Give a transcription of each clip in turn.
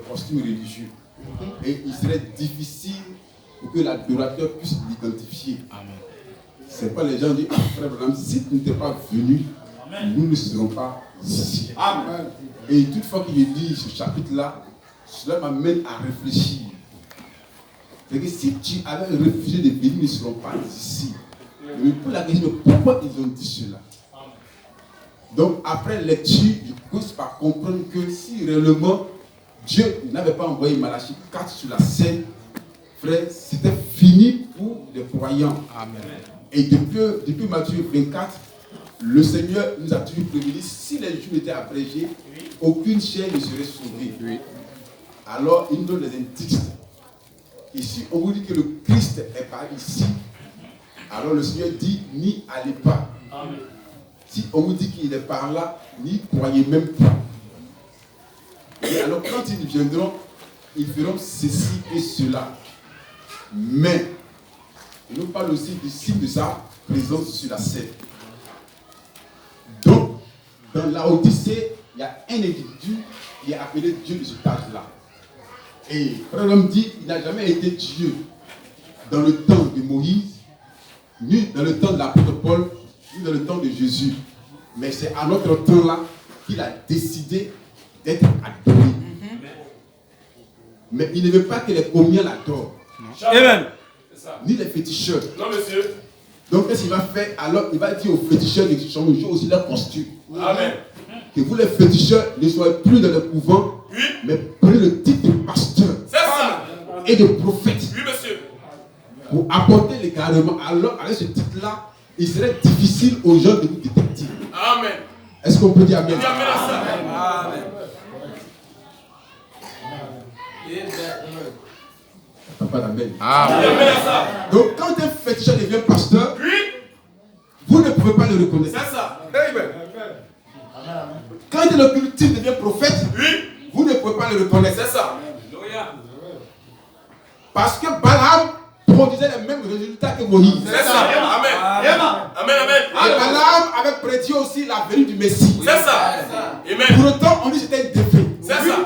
costume religieux. Et il serait difficile pour que l'adorateur puisse l'identifier. Ce n'est pas les gens qui disent, ah frère Branham, si tu n'étais pas venu, nous ne serons pas ici. Amen. Et toutefois que je lis ce chapitre-là, cela m'amène à réfléchir. C'est que si tu avais refusé de venir, nous ne serons pas ici. Mais pour la question, pourquoi ils ont dit cela? Donc après lecture, je commence par comprendre que si réellement Dieu n'avait pas envoyé Malachie 4 sur la scène, frère, c'était fini pour les croyants. Amen. Et depuis Matthieu 24, le Seigneur nous a toujours prévenu, si les Juifs étaient abrégés, aucune chair ne serait sauvée. Oui. Alors, il nous donne des indices. Ici, on vous dit que le Christ est par ici. Alors le Seigneur dit, n'y allez pas. Amen. Si on vous dit qu'il est par là, n'y croyez même pas. Et alors, quand ils viendront, ils feront ceci et cela. Mais, il nous parle aussi du signe de sa présence sur la scène. Donc, dans la Odyssée, il y a un individu qui est appelé Dieu de cet âge-là. Et Frère l'homme dit, il n'a jamais été Dieu dans le temps de Moïse, ni dans le temps de l'apôtre Paul, ni dans le temps de Jésus. Mais c'est à notre temps-là qu'il a décidé d'être adoré. Mais il ne veut pas que les communs l'adorent. Amen. Ni les féticheurs. Non, monsieur. Donc, qu'est-ce qu'il va faire? Alors, il va dire aux féticheurs de changer aussi leur costume. Amen. Que vous, les féticheurs, ne soyez plus dans le couvent, oui, mais prenez le titre de pasteur. C'est ça. Et de prophète. Oui, monsieur. Pour apporter l'égarement. Alors, avec ce titre-là, il serait difficile aux gens de vous détecter. Amen. Est-ce qu'on peut dire Amen? Amen à ça. Amen. Pas d'Amen. Amen. Donc, quand un féticheur devient pasteur, oui, vous ne pouvez pas le reconnaître. C'est ça. Amen. Quand un occultiste devient prophète, oui, vous ne pouvez pas le reconnaître. C'est ça. Parce que Balaam produisait les mêmes résultats que Moïse. C'est ça. Amen. Amen. Amen. Et Balaam avait prédit aussi la venue du Messie. C'est ça. Amen. Pour autant, on dit que c'était un défait. C'est ça.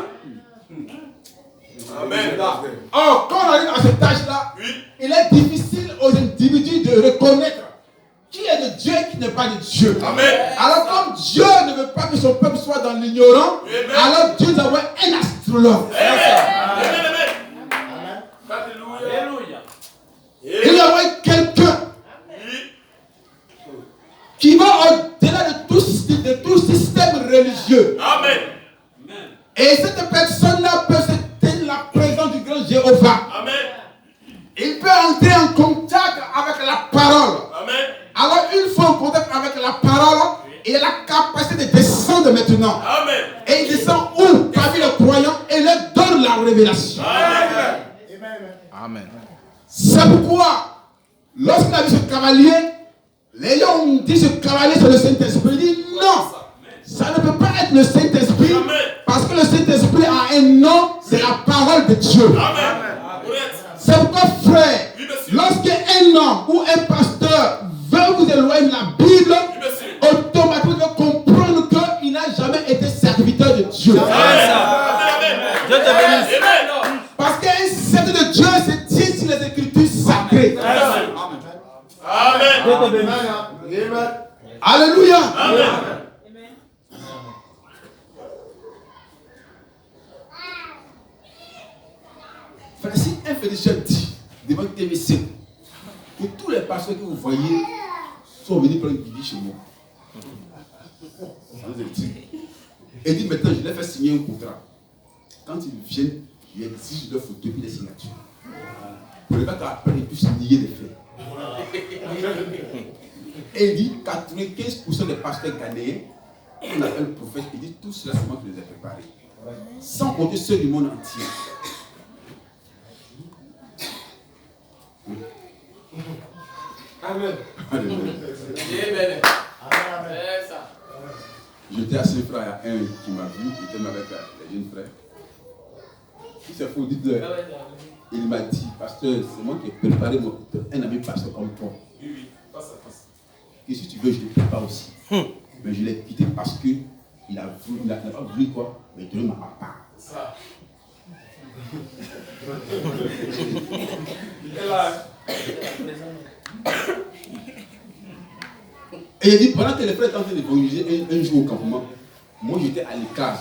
Amen. Or, quand on arrive à cet âge-là, oui, il est difficile aux individus de reconnaître qui est de Dieu et qui n'est pas de Dieu. Amen. Alors, comme Dieu ne veut pas que son peuple soit dans l'ignorant, alors Dieu nous envoie un astrologue. Amen. Alléluia. Il envoie quelqu'un qui va au-delà de tout système religieux. Amen. Et cette personne-là peut se tenir la présence du grand Jéhovah. Amen. Il peut entrer en contact avec la parole. Amen. Alors, une fois en contact avec la parole, il a la capacité de descendre maintenant. Amen. Et il descend où? Parmi les croyants et leur donne la révélation. Amen. Amen. C'est pourquoi, lorsqu'il a vu ce cavalier, les gens ont dit ce cavalier c'est le Saint-Esprit. Il dit non, ça ne peut pas être le Saint-Esprit. Parce que le Saint-Esprit a un nom, c'est la parole de Dieu. Amen. C'est pourquoi, frère, lorsqu'un homme ou un pasteur veut vous éloigner de la Bible, automatiquement comprendre qu'il n'a jamais été serviteur de Dieu. Dieu te bénisse. Parce qu'un serviteur de Dieu se tient sur les Écritures sacrées. Amen. Dieu te bénisse. Alléluia. Amen. Si un féticheur dit devant TVC que tous les pasteurs que vous voyez sont venus prendre une vie chez moi, et dit maintenant je leur fais signer un contrat. Quand ils viennent, il exige leur photo et des signatures. Pour ne pas qu'après ils puissent nier les faits. Et il dit 95% des pasteurs ghanéens, qu'on appelle prophètes, il dit tout cela c'est moi qui les ai préparés. Sans compter ceux du monde entier. Amen. Amen. J'étais à Saint-Frère, il y a un qui m'a vu, qui était avec les jeunes frères. Si c'est faux, dites-le. Il m'a dit, pasteur, c'est moi qui ai préparé un ami pasteur comme toi. Oui, face à face. Et si tu veux, je le prépare aussi. Mais je l'ai quitté parce qu'il n'a pas voulu quoi, mais donner ma part. Ça. Et il dit, pendant que les frères étaient en train d'évangéliser un jour au campement, moi j'étais à l'écart.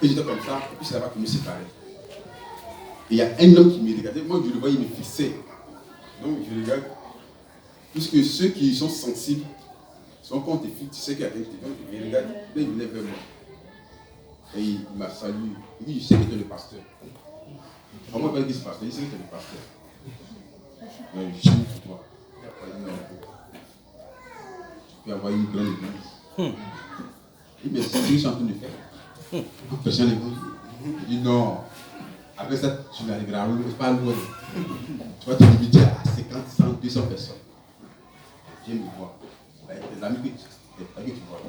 Et j'étais comme ça, et puis c'est là-bas que je me séparais. Et il y a un homme qui me regardait, moi je le voyais, il me fixait. Donc je regarde, puisque ceux qui sont sensibles, sont quand on te fixe, tu sais qu'il y a quelqu'un qui te dit, il regarde, il venait vers moi. Et il m'a salué. Il dit, je sais que tu es le pasteur. On m'a pas dit ce pasteur, il sait que tu es le pasteur. Mais je suis pour toi. Tu peux avoir une grande église. Il dit, mais c'est ce que je suis en train de faire. En prêchant l'évangile. Il dit, non. Après ça, tu n'arriveras pas loin. Tu vas te limiter à 50, 100, 200 personnes. Viens me voir. Avec tes amis que tu vois.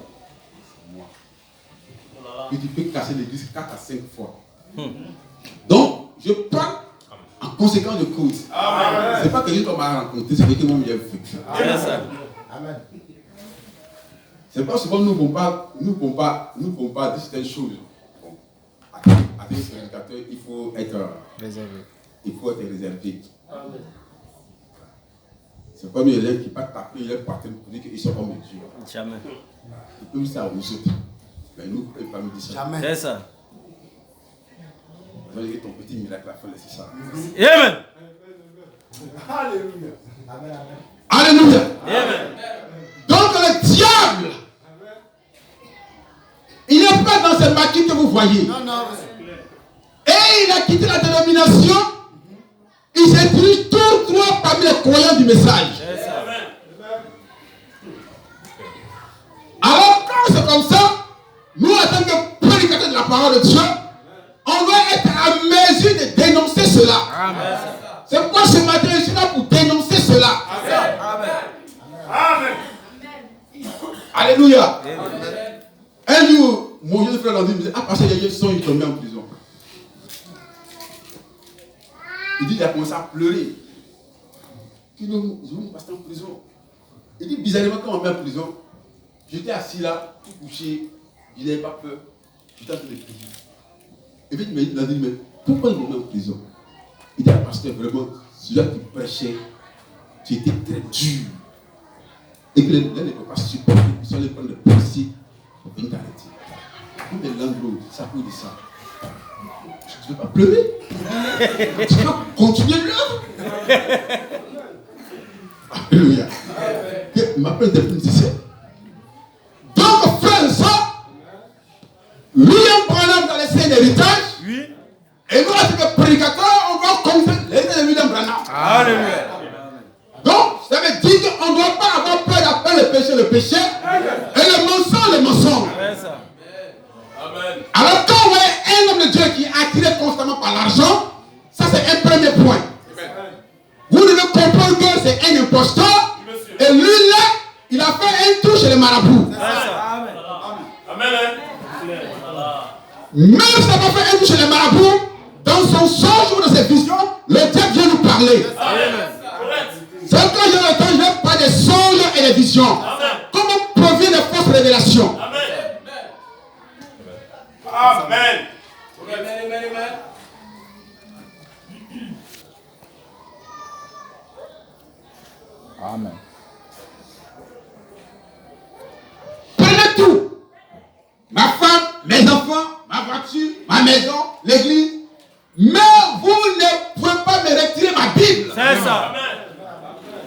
C'est moi. Que tu peux casser l'église 4 à 5 fois. Donc, je parle en conséquence de cause. Ce n'est pas quelqu'un qu'on m'a rencontré, c'est quelqu'un qui m'a vécu. Amen. C'est pas souvent nous ne pouvons pas dire certaines choses. Bon, à des prédicateurs, il faut être réservé. C'est comme un élève qui va taper, il est parti pour dire qu'ils sont comme Dieu. Jamais. Il peut dire ça aux autres. Mais nous, il ne peut pas nous dire ça. Jamais. C'est ça. Vous allez dire ton petit miracle à faire, c'est ça. Amen. Alléluia. Amen. Alléluia. Amen. Donc le diable, il n'est pas dans cette maquille que vous voyez. Non, non. Et il a quitté la dénomination. Il s'est dirigé tout droit parmi les croyants du message. Alors quand c'est comme ça, nous en tant que prédicateurs de la parole de Dieu, on doit être à mesure de dénoncer cela. Amen. C'est pourquoi ce matin je suis là pour dénoncer cela. Amen. Amen. Alléluia. Amen. Un jour, mon jeune frère me disait, ah parce qu'il y a eu son, il tombait en prison. Il dit, il a commencé à pleurer. Il dit, non, je vais me passer en prison. Il dit, bizarrement, quand on met en prison, j'étais assis là, tout couché, je n'avais pas peur. J'étais en train de prier. Et puis il m'a dit, mais pourquoi il me met en prison? Il dit, parce que vraiment, celui-là qui prêchait, tu étais très dur. Et que les gens ne peuvent pas supporter, ils sont allés prendre des policiers pour venir t'arrêter. Comme les langues, ça peut dire ça. Tu ne veux pas pleurer? Tu veux continuer l'œuvre? Alléluia. Il m'appelle des politiciens. Donc, frère et soeur, William Branham dans les scènes d'héritage. Oui. Et nous, en tant que prédicateurs, on va comprendre les de William Branham. Alléluia. Donc, ça veut dire qu'on ne doit pas avoir peur d'appeler le péché, et le mensonge. Amen. Alors, quand on voit un homme de Dieu qui est attiré constamment par l'argent, ça c'est un premier point. Amen. Vous devez comprendre que c'est un imposteur, et lui là, il a fait un tour chez les marabouts. Amen. Même s'il n'a pas fait un tour chez les marabouts, dans son songe ou dans ses visions, le diable vient nous parler. Amen. C'est quand je ne vais pas des songes et des visions. Amen. Comment provient les fausses révélations? Amen. Amen. Amen. Prenez tout. Ma femme, mes enfants, ma voiture, ma maison, l'église. Mais vous ne pouvez pas me retirer ma Bible. C'est ça.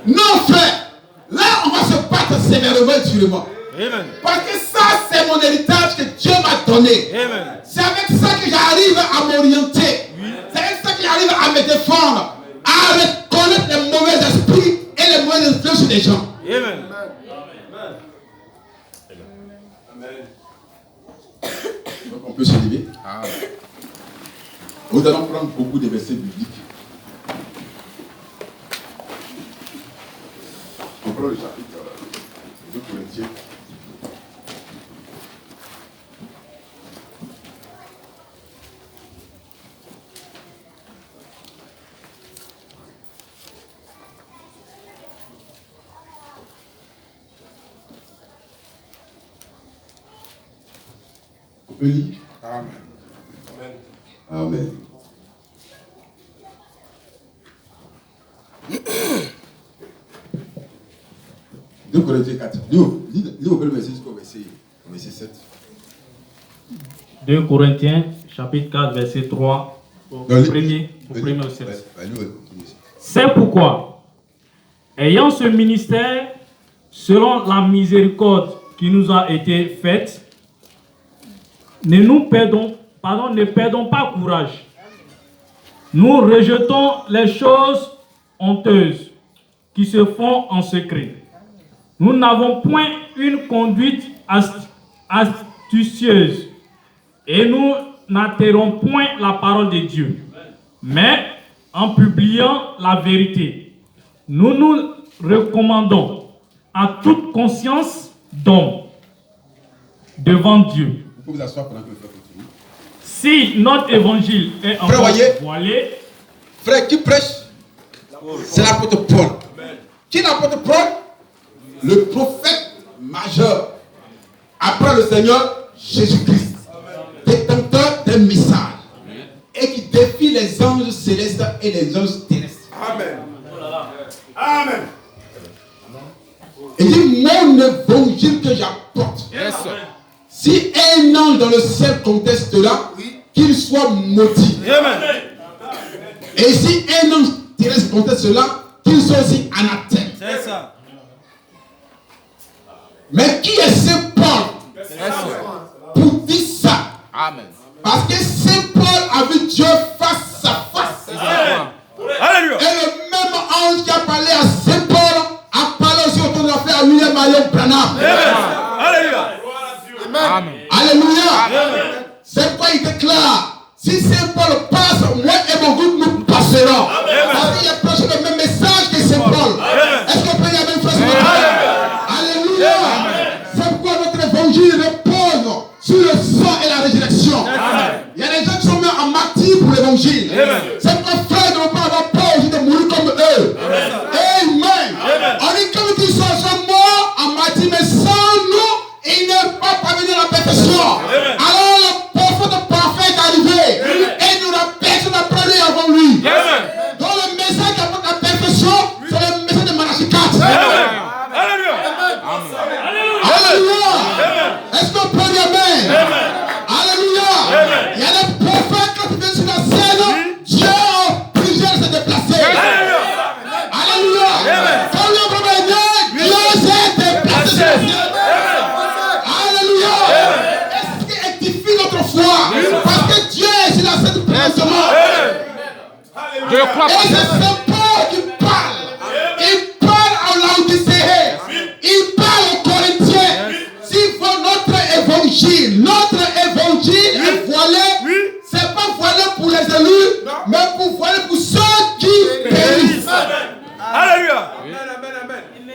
Non, frère. Là, on va se battre sévèrement sur moi. Amen. Parce que ça, c'est mon héritage que Dieu m'a donné. Amen. C'est avec ça que j'arrive à m'orienter. Oui. C'est avec ça que j'arrive à me défendre. À reconnaître les mauvais esprits et les mauvais influences des gens. Amen. Amen. Donc on peut se lever. Ah. Nous allons prendre beaucoup de versets bibliques. On prend le chapitre 2 Corinthiens. On peut lire? Amen. Amen. 2 Corinthiens 4. Lis au premier verset jusqu'au verset 7. 2 Corinthiens, chapitre 4, verset 3, au premier au 7. C'est pourquoi, ayant ce ministère, selon la miséricorde qui nous a été faite, ne perdons pas courage. Nous rejetons les choses honteuses qui se font en secret. Nous n'avons point une conduite astucieuse et nous n'atterrons point la parole de Dieu. Mais en publiant la vérité, nous nous recommandons à toute conscience d'homme devant Dieu. Vous pouvez vous asseoir pendant que le frère continue. Si notre évangile est encore voilé, frère, qui prêche, c'est l'apôtre Paul. Qui est l'apôtre Paul? Le prophète majeur après le Seigneur Jésus-Christ, détenteur d'un message et qui défie les anges célestes et les anges terrestres. Amen. Amen. Et dit, mon évangile que j'apporte, si un ange dans le ciel conteste cela, qu'il soit maudit. Amen. Et si un ange terrestre conteste cela, qu'il soit aussi anathème. C'est ça. Mais qui est Saint Paul pour dire ça? Amen. Parce que Saint Paul a vu Dieu face à face. Alléluia. Et le même ange qui a parlé à Saint Paul a parlé aussi autour de l'affaire à William Marion Branham. Alléluia. Amen. Alléluia. C'est quoi il déclare? Si Saint Paul passe, moi et mon groupe nous passerons. Parce qu'il a prêché le même message que Saint Paul. Est-ce qu'on peut y avoir une phrase? Alléluia. C'est pourquoi notre évangile repose sur le sang et la résurrection. Il y a des gens qui sont mis en martyr pour l'évangile. C'est pourquoi frère ne vont pas avoir peur de mourir comme eux. Amen. On dit comme ils sont morts en martyr, mais sans nous, ils ne peuvent pas venir à la perfection. Alors le prophète parfait est arrivé et nous la personne a parlé avant lui. Donc le message qui apporte la perfection, c'est le message de Malachie 4. Alléluia. Alléluia. Est-ce qu'on peut dire amen? Alléluia. Il y a des prophètes quand ils viennent sur la scène, Dieu a obligé de se déplacer. Alléluia. Quand le premier Dieu s'est déplacé sur la scène. Alléluia. Est-ce qu'il édifie notre foi? Parce que Dieu est sur la scène présentement. Et c'est Saint Paul qui parle. Il parle à Laodicée. Il parle aux Corinthiens. Si notre évangile est voilé, c'est pas voilé pour les élus, mais pour voilé pour ceux qui périssent. Alléluia.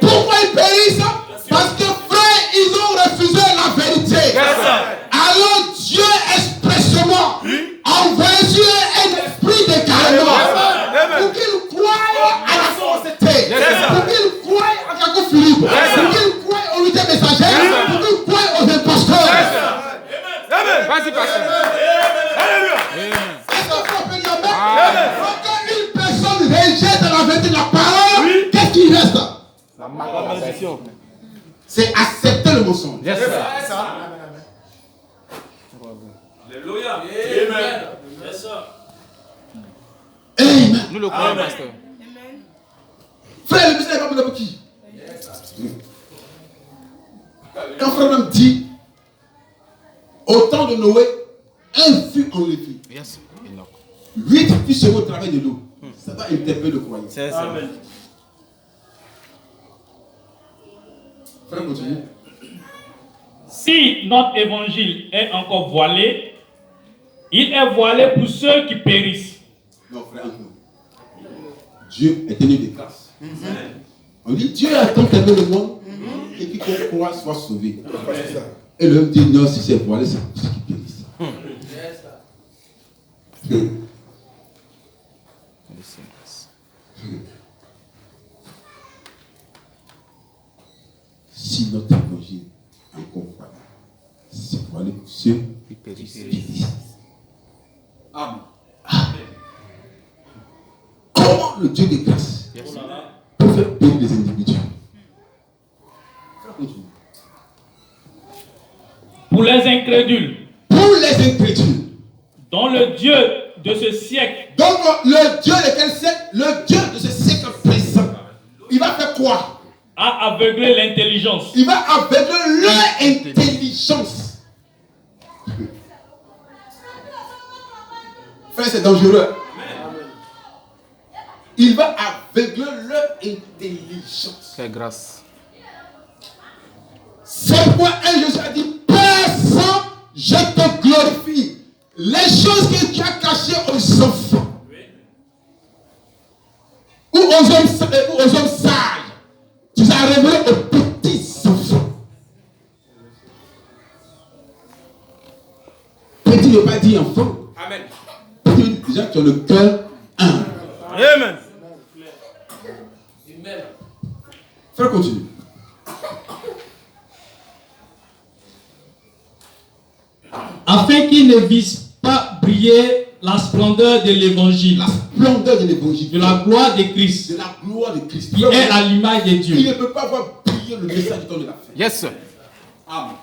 Pourquoi ils périssent? Parce que frère, ils ont refusé la vérité. Alors Dieu expressément envoie sur un esprit de carrément pour qu'ils croient à la fausseté, pour qu'ils croient à Jacob Philippe, pour qu'ils croient aux unité messagères, pour qu'ils croient aux imposteurs. Vas-y, pasteur. Alléluia. Est-ce qu'on peut dire amen? Quand une personne rejette la vérité de la parole, qu'est-ce qui reste? La malédiction. C'est accepter le mensonge. Yes, alléluia. Amen. Amen. Nous le croyons, pasteur. Frère, le message n'est pas pour qui? Quand frère même dit, au temps de Noé, un fut enlevé. Yes. 8 fut sauvé au travers de l'eau. Ça va interpeller le croyant. C'est ça. Amen. Frère, continue. Si notre évangile est encore voilé, il est voilé pour ceux qui périssent. Non, frère, non. Dieu est tenu de grâce. On dit Dieu a tant aimé le monde et quiconque croit soit sauvé. Et l'homme dit non, si c'est voilé, c'est pour ceux qui périssent. Si notre évangile est encore voilé, c'est voilé pour ceux qui périssent. Amen. Comment le Dieu de grâce peut faire périr les individus? Pour les incrédules. Pour les incrédules. Dont le Dieu de ce siècle. Donc le Dieu de quel siècle? Le Dieu de ce siècle présent. Il va faire quoi? A aveugler l'intelligence. Il va aveugler leur intelligence. Frère, c'est dangereux. Il va aveugler leur intelligence. C'est grâce. C'est pourquoi un Jésus a dit, Père Saint, je te glorifie. Les choses que tu as cachées aux enfants, ou aux hommes sages, tu as révélé aux petits enfants. Petit ne veut pas dire enfant. Amen. Petit veut dire déjà que tu as le cœur humble. Amen. Frère, continue. Afin qu'il ne vise pas briller la splendeur de l'évangile. La splendeur de l'évangile. De la gloire de Christ. De la gloire de Christ. Qui est à l'image de Dieu. Il ne peut pas voir briller le message du temps de la fin. Yes, sir. Amen.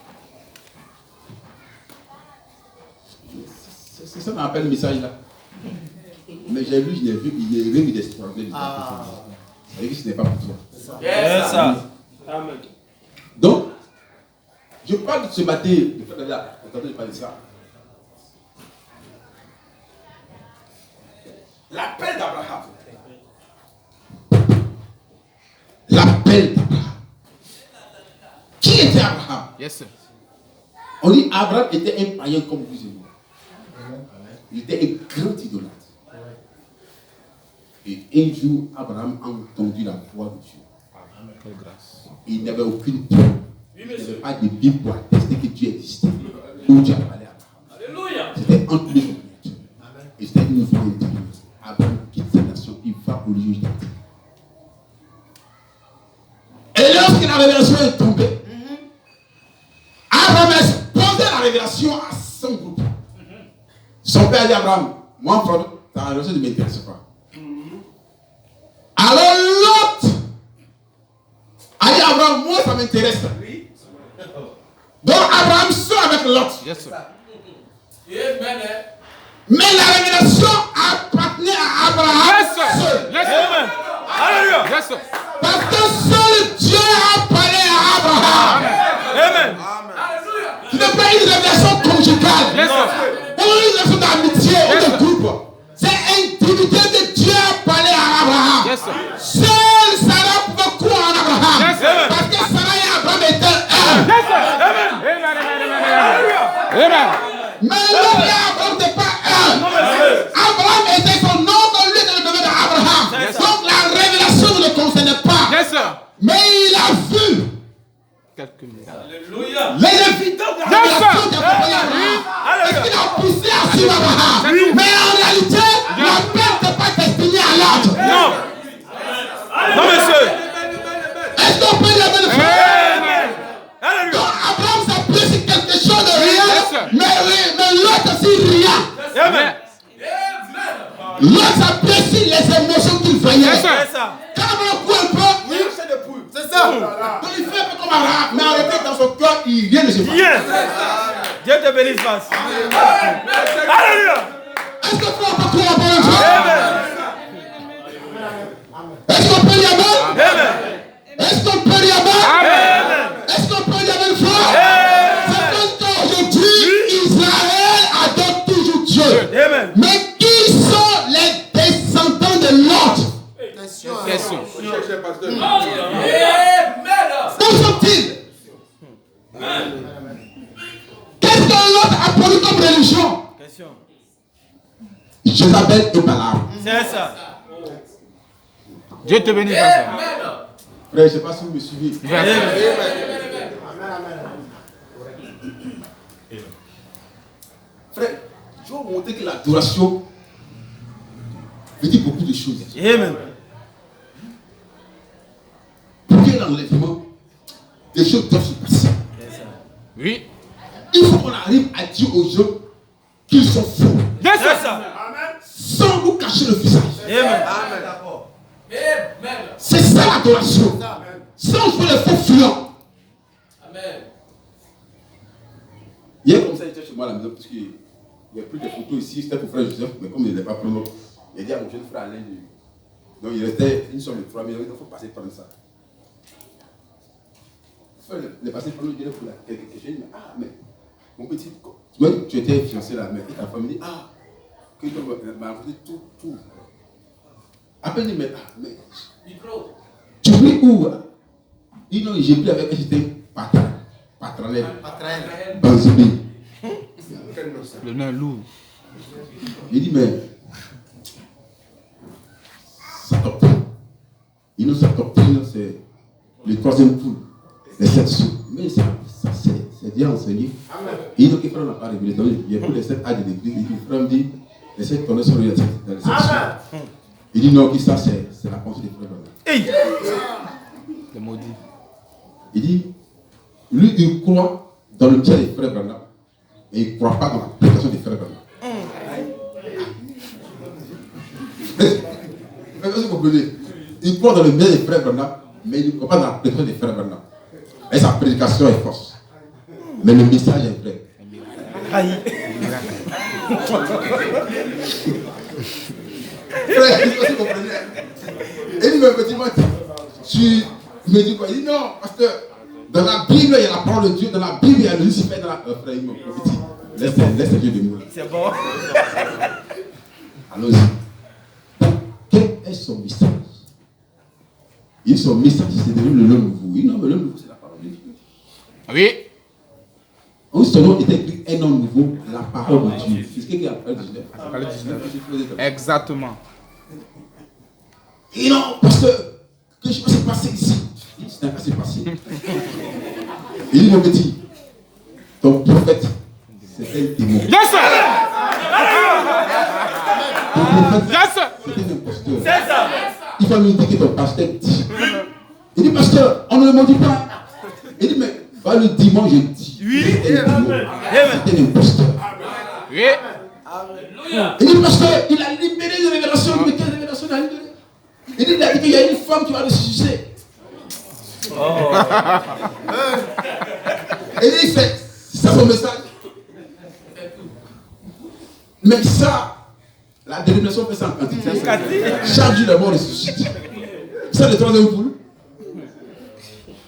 C'est ça qu'on appelle le message là. Mais j'ai lu, je n'ai vu, il y a rien d'extraordinaire. Ça veut dire que ce n'est pas pour toi. Yes, sir. Amen. Donc, je parle de ce matin, attendez, je parle de ça. L'appel d'Abraham. L'appel d'Abraham. Qui était Abraham? Yes, sir. On dit Abraham était un païen comme vous et moi. Il était un grand idolâtre. Et un jour, Abraham a entendu la voix de Dieu. Quelle grâce. Il n'avait aucune preuve. Il n'y avait pas de Bible pour attester que Dieu existait. Où Dieu a parlé à Abraham. Alléluia. C'était entre les gens. Et c'était une fois intérieuse. Abraham quitte sa nation, il va au lieu d'être. Et lorsque la révélation est tombée, Abraham a exposé la révélation à son groupe. Son père a dit à Abraham, moi, frère, ta révélation ne m'intéresse pas. Alors l'autre a dit à Abraham, moi, ça m'intéresse. Donc Abraham sort avec l'autre. Yes, sir. Mais la révélation appartenait à Abraham Yes, sir. seul. Yes, sir. Alléluia. Yes, sir. Parce que seul Dieu a parlé à Abraham. Amen. Ce n'est pas une révélation conjugale. Yes, sir. Ou une révélation d'amitié ou de groupe. C'est intimité que Dieu a parlé à Abraham. Yes, sir. Seul Sarah pouvait croire en Abraham. Yes, sir. Parce que Sarah et Abraham étaient un. Yes, sir. Amen. Amen. Amen. Amen. Mais l'homme et Abraham n'étaient pas un. Abraham était son nom, lui était le domaine d'Abraham. Yes, sir. Donc la révélation ne le concernait pas. Yes, sir. Mais il a vu Quelques minutes. les évidences de la révélation qui accompagnaient Abraham. Et qu'il a poussé à suivre Abraham. Mais en réalité, l'appel n'est pas destiné à l'autre. Non. Non, monsieur. Est-ce qu'on peut dire le frère? Amen. Alléluia. Donc Abraham s'apprécie quelque chose de Yes, sir. rien, mais l'autre aussi rien. Amen. L'autre s'apprécie les émotions qu'il voyait. Yes, sir. Quand on court un peu, c'est ça. Donc il fait un peu comme Abraham, mais en réalité dans son cœur, rien ne se passe. Yes. Dieu te bénisse, Face. Alléluia. Est-ce que on peut croire en Dieu? Amen. Est-ce qu'on peut dire amen? Amen. Est-ce qu'on peut dire amen? Amen. Est-ce qu'on peut dire amen, frère? C'est parce qu'aujourd'hui, Israël adore toujours Dieu. Amen. Mais qui sont les descendants de l'autre? Question. Où sont-ils? Qu'est-ce que l'autre a produit comme religion? Question. Jézabel et Balaam. C'est ça. Dieu te bénisse, Face. Frère, je ne sais pas si vous me suivez. Frère, je vais vous montrer que l'adoration veut dire beaucoup de choses. Amen. Pour qu'il y ait l'enlèvement, des choses doivent se passer. Oui. Il faut qu'on arrive à dire aux gens qu'ils sont faux, Yes, sir. sans nous cacher le visage. Amen. C'est ça l'adoration. Sans jouer les faux fuyants. chez moi à la maison parce qu'il n'y a plus de photos ici. C'était pour frère Joseph, mais comme il n'est pas promo, il a dit à mon jeune frère Alain. Donc il restait une somme de 3 000 euros. Il faut passer prendre ça. Il est passé prendre le pour quelque chose. Il dit, mais mon petit, tu étais fiancé là, mais ta femme dit, que tu m'as raconté tout. Après, il dit, mais tu pries où? Il dit, non, j'ai pris avec elle, j'étais patranel. Banzibé. Le nain lourd. Il dit, mais sa doctrine. Il nous sa doctrine, c'est le troisième poule, les 7 sous. Mais ça c'est bien enseigné. Il dit que frère n'a pas révélé. Il y a plus les 7 âges de l'église. Il dit, le frère me dit, les 7 tonneaux sont les 7 sous. Il dit, non, que ça c'est la pensée des frères. Hey! Le maudit. Il dit, lui, il croit dans le pied des frères Branham, et il ne croit pas dans la prédication des frères Branham. Vous comprenez? Il croit dans le bien des frères Branham, mais il ne croit pas dans la prédication des frères Branham. Et sa prédication est fausse. Mais le message est vrai. Aïe! Frère, vous comprenez? Et il me dit, moi, tu me dis quoi? Il dit non, parce que dans la Bible, il y a la parole de Dieu, dans la Bible, il y a le Lucifer, dans la. Frère, il me dit, laisse Dieu de nous. C'est bon. Allons-y. Quel est son message? Il son message, c'est devenu le nom nouveau. Il dit non, mais le nom nouveau, c'est la parole de Dieu. Oui. Son nom était écrit un nom nouveau, la parole de Dieu. C'est ce qu'il y a après le 19. Après le 19. Exactement. Et non, parce que je sais pas passer ici. C'est un passé passé. Il dit, mon petit, ton prophète, c'était un démon. Yes, sir! Ton prophète, Yes, sir! c'était un imposteur. C'est ça! Il va lui dire que ton pasteur dit. Il dit, pasteur, on ne le maudit pas. Il dit, mais va le dimanche, je dis. Oui. C'était un imposteur. Oui. Il dit, pasteur, il a libéré les révélations. Mais quelle révélation il a libéré? Il dit, il a dit qu'il y a une femme qui va le sucer. Oh. Et il dit, c'est ça son message. Mais ça, la dénomination fait ça en quantité. Chaque jour, les morts ressuscitent. C'est le troisième poule.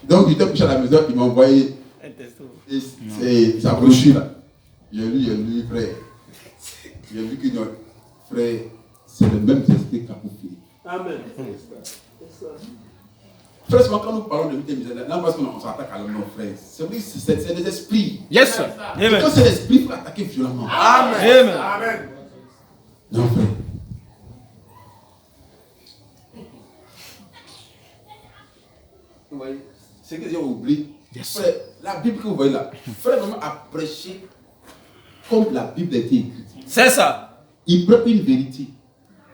Donc, il était couché à la maison, il m'a envoyé sa brochure là. J'ai lu, frère. J'ai vu que notre frère, c'est le même esprit qu'Apophile. Amen. Frère, souvent quand nous parlons de lutte misérable, là parce qu'on s'attaque à nos frères. C'est vrai, c'est des esprits. Yes, sir. Et quand c'est l'esprit, il faut attaquer violemment. Amen. Amen. Non, frère. Vous voyez, c'est que j'ai oublié. Yes. Frère, la Bible que vous voyez là, frère vraiment a prêché comme la Bible a été écrite. C'est ça. Il prend une vérité.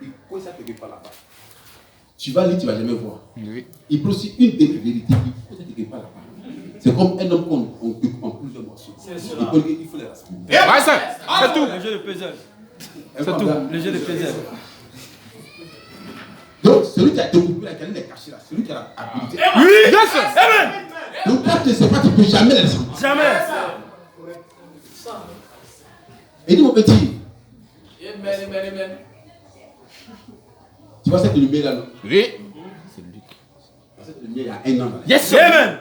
Il pose ça quelque part là-bas. Tu vas lire, tu ne vas jamais voir. Oui. Il prend aussi une vérité. Il pose ça quelque part là-bas. C'est comme un homme qu'on découpe en plusieurs morceaux. Il faut les rassembler. Ouais, ça. C'est tout. Le jeu de puzzle. C'est tout. Le jeu de puzzle. Donc, celui qui a découpé la canne est caché là. Celui qui a la habilité. Oui. Yes, sir. Amen. Donc, quand tu ne sais pas, tu ne peux jamais les rassembler. Jamais. Et dis mon petit. Tu vois cette lumière là, non? Oui. Cette lumière, il y a un an. Là. Yes, sir. Amen.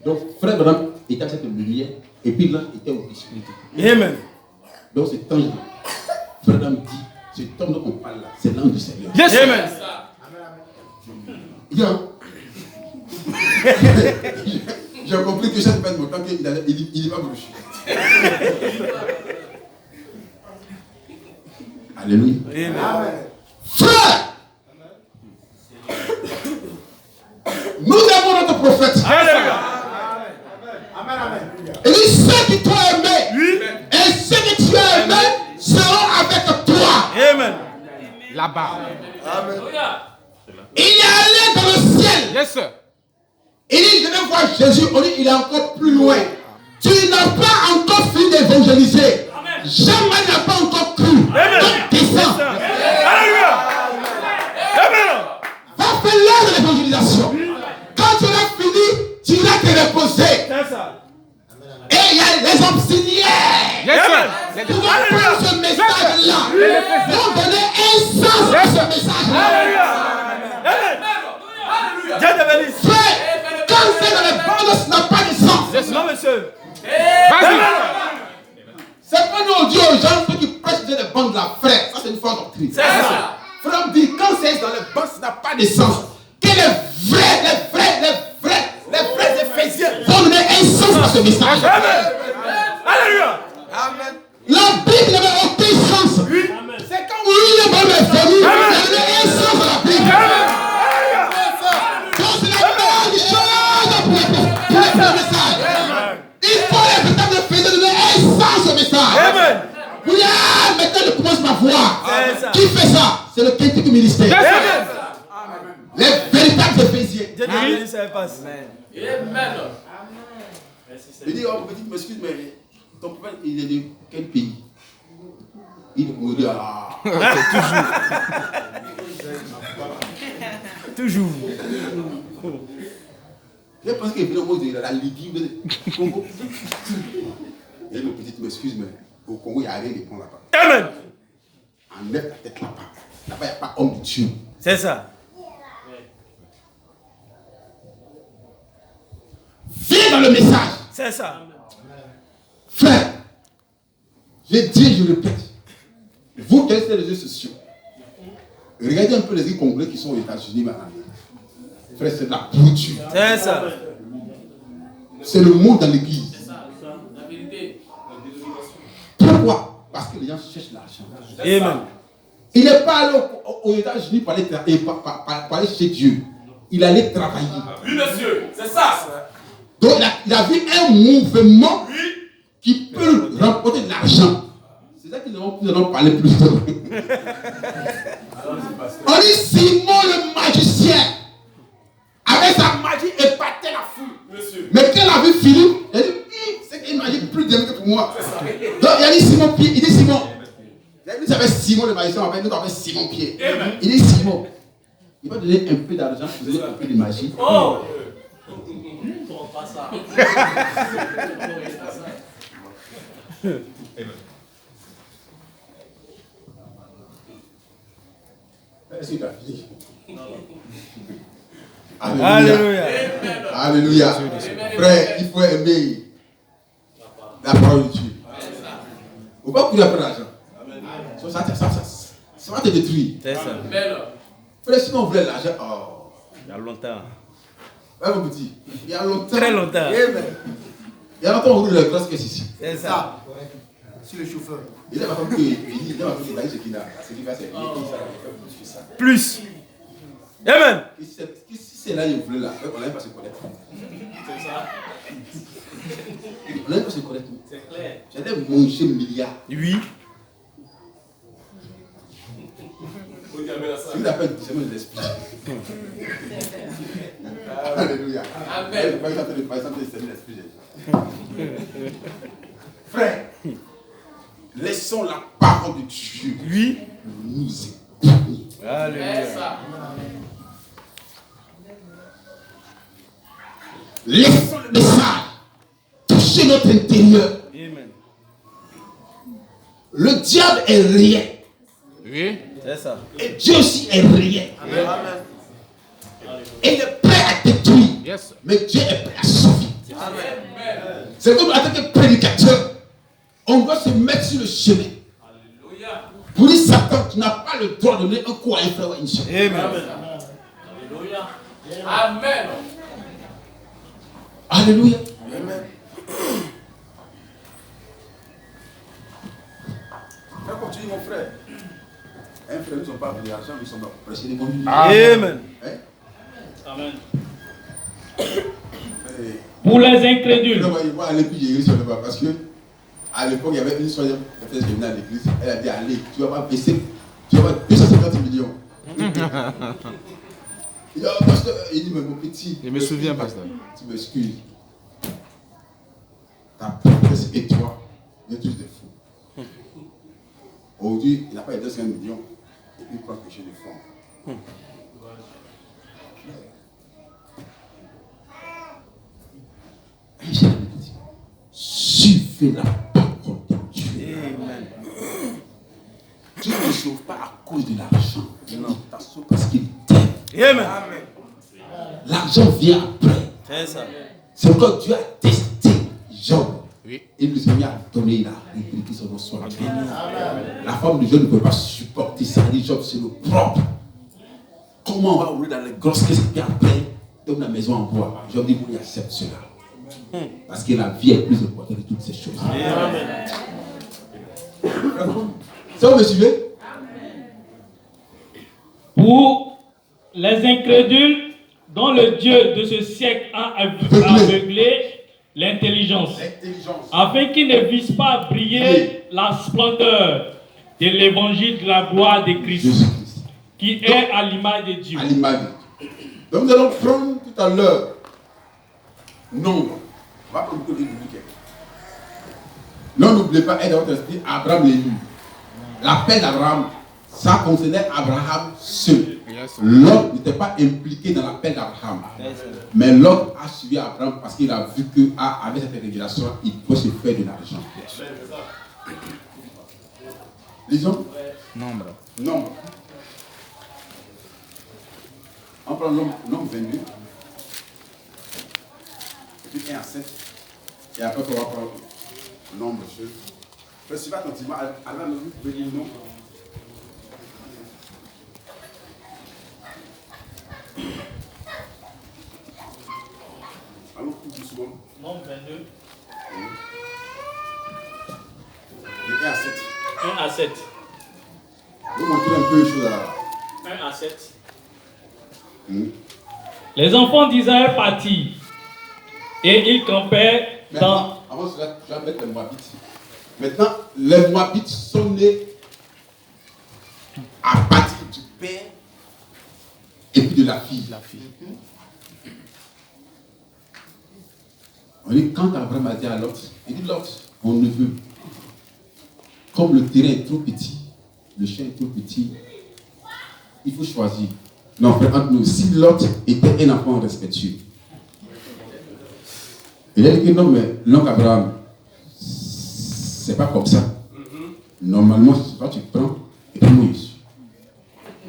Donc, frère Branham était à cette lumière, et puis là, il était au spirituel. Amen. Donc, c'est ange. Frère Branham dit, cet homme dont on parle là, c'est l'ange du Seigneur. Yes, Amen. J'ai compris que chaque peine, tant qu'il n'est pas bouché. Alléluia. Amen. Frère, nous avons notre prophète. Alléluia. Et dit, ceux qui t'ont aimé, et ceux que tu as aimé seront avec toi. Amen. Là-bas. Amen. Il est allé dans le ciel. Yes, sir. Il dit, je vais voir Jésus. On dit, il est encore plus loin. Tu n'as pas encore fini d'évangéliser. Jamais n'a pas encore cru. Amen. Donc, descends. Alléluia. Amen. Va faire l'heure de l'évangélisation. Quand tu l'as fini, tu vas te reposer. C'est ça. Et il y a les enfants auxiliaires pour prendre ce message-là, pour donner un sens à ce message-là. Dieu te bénisse. Frère, quand c'est dans les bandes, ça n'a pas de sens. Non, monsieur. Vas-y. C'est pas nous on dit aux gens ceux qui prêchent dans les bandes de la frère. Ça, c'est une fausse doctrine. C'est ça. Frère me dit, quand c'est dans les bandes, ça n'a pas de sens. Que les vrais Éphésiens vont donner un sens à ce message. Amen. Alléluia. Amen. La Bible n'avait aucun sens. C'est quand William est venu, il a donné un sens à la Bible. Donc c'est la meilleure chose pour le message. Il faut les véritables Éphésiens donner un sens au message. Amen. William, maintenant je commence ma voix. Qui fait ça? C'est le Kentucky ministère. Amen. Les véritables Éphésiens. Dieu te bénisse, ça passe. Amen. Il dit, oh petit, m'excuse, mais ton papa, il est de quel pays? Il me dit, ah. Toujours. Je pense qu'il est vraiment de la Libye, du Congo. Il dit, petit, m'excuse, mais au Congo, il n'y a rien de bon là-bas. Amen. Enlève ta tête là-bas. Là-bas, il n'y a pas homme de Dieu. C'est ça. Viens dans le message. C'est ça. Frère, je dis, je répète. Vous qui êtes sur les réseaux sociaux, regardez un peu les Congolais qui sont aux États-Unis maintenant. Frère, c'est de la pourriture. C'est ça. C'est le monde dans l'église. C'est ça, la vérité. Pourquoi? Parce que les gens cherchent l'argent. Amen. Il n'est pas allé aux États-Unis pour aller chez Dieu. Il allait travailler. Oui, monsieur, c'est ça. Donc, il a vu un mouvement qui peut remporter de l'argent. C'est ça qu'ils nous allons parler plus tard. On dit Simon le magicien, avec sa magie, épatait la foule. Monsieur. Mais quand il a vu Philippe, il a dit, c'est une magie plus dingue que pour moi. Donc, il a dit Simon Pierre, il dit Simon. Vous savez Simon le magicien, nous avons Simon Pierre. Il dit Simon, il va donner un peu d'argent pour donner un peu de magie. Oh! Est-ce que tu as fini? Alléluia. Alléluia. Frère, il faut aimer la parole de Dieu. Il ne faut pas courir après l'argent. Ça va te détruire. C'est ça. Frère, si on voulait l'argent, oh. Il y a longtemps. Ouais, mon petit. Il y a longtemps. Très longtemps. Il y a longtemps, on roule le glace que c'est ici. C'est ça. Sur le chauffeur. Il n'a pas compris qu'il a ce qu'il a. Ce qu'il va, c'est ça. Plus. Amen. Si c'est là, il voulait là, on n'allait pas se connaître. C'est ça. On n'allait pas se connaître. C'est clair. J'allais manger milliards. Oui. C'est qu'il appelle discernement de l'esprit. Alléluia. Amen. Par exemple, le discernement de l'esprit. Frère, laissons la parole de Dieu nous épargner. Alléluia. Laissons le message toucher notre intérieur. Amen. Le diable est rien. Oui. C'est ça. Et Dieu aussi est rien. Amen. Et il est prêt à détruire. Yes. Mais Dieu est prêt à sauver. Amen. C'est comme en tant que prédicateur, on doit se mettre sur le chemin. Alléluia. Pour dire Satan, tu n'as pas le droit de donner un coup à un frère ou à une soeur. Amen. Alléluia. Amen. Alléluia. Amen. Frère, comme tu dis, mon frère, un frère, nous ne sommes pas de l'argent, nous sommes pressés de mon vie. Amen. Amen. Pour les incrédules. Il va aller puis l'église sur le bas parce que à l'époque, il y avait une soignante qui venait à l'église. Elle a dit, allez, tu vas pas baisser, tu vas pas 250 millions. Il dit, oh, pasteur, il dit, mais mon petit. Je me souviens, pasteur. Tu m'excuses. Ta promesse et toi, vous êtes tous des fous. Aujourd'hui, il n'a pas les 250 millions. Et puis, il croit que je le fonds. Suivez fais la parole de Dieu. Amen. Tu ne sauves pas à cause de l'argent. Non. Tu t'en sauves parce qu'il t'aime. Amen. L'argent vient après. C'est ça. C'est pourquoi Dieu a testé Job. Oui. Et le Seigneur a donné, il a écrit que son nom soit béni. La femme de Job ne peut pas supporter ça. Il dit Job, c'est le propre. Comment on va rouler dans les grosses caisses et puis après, donne la maison en bois. Job dit, bon, il accepte cela. Parce que la vie est plus importante que toutes ces choses. Amen. Ça, vous me suivez? Pour les incrédules dont le Dieu de ce siècle a aveuglé l'intelligence, afin qu'ils ne vissent pas briller la splendeur de l'évangile de la gloire de Christ, qui est à l'image de Dieu. À l'image de Dieu. Donc nous allons prendre tout à l'heure nombre. On va prendre beaucoup de bibliques. Non, n'oubliez pas, aide dans votre esprit, Abraham l'élu. L'appel d'Abraham, ça concernait Abraham seul. Lot n'était pas impliqué dans l'appel d'Abraham. Mais Lot a suivi Abraham parce qu'il a vu qu'avec cette révélation, il peut se faire de l'argent. Lisons. Nombre. On prend nombre 22. Et puis 1 à 7. Et après, on va prendre nombre seul. Mais suivez attentivement. Alors, vous pouvez lire le nom. Allons plus souvent. Nombre 22. De 1 à 7. 1 à 7. Vous montrez un peu les choses là. 1 à 7. Les enfants d'Israël partirent et ils campaient dans. Avant cela, je vais mettre les Moabites. Maintenant, les Moabites sont nés à partir du père et puis de la fille. On dit quand Abraham a dit à Lot, il dit Lot, mon neveu, comme le terrain est trop petit, le champ est trop petit, il faut choisir. Non, frère, entre nous, si Lot était un enfant respectueux, il a dit que non, mais l'oncle Abraham, c'est pas comme ça. Normalement, toi tu prends et puis moi je suis.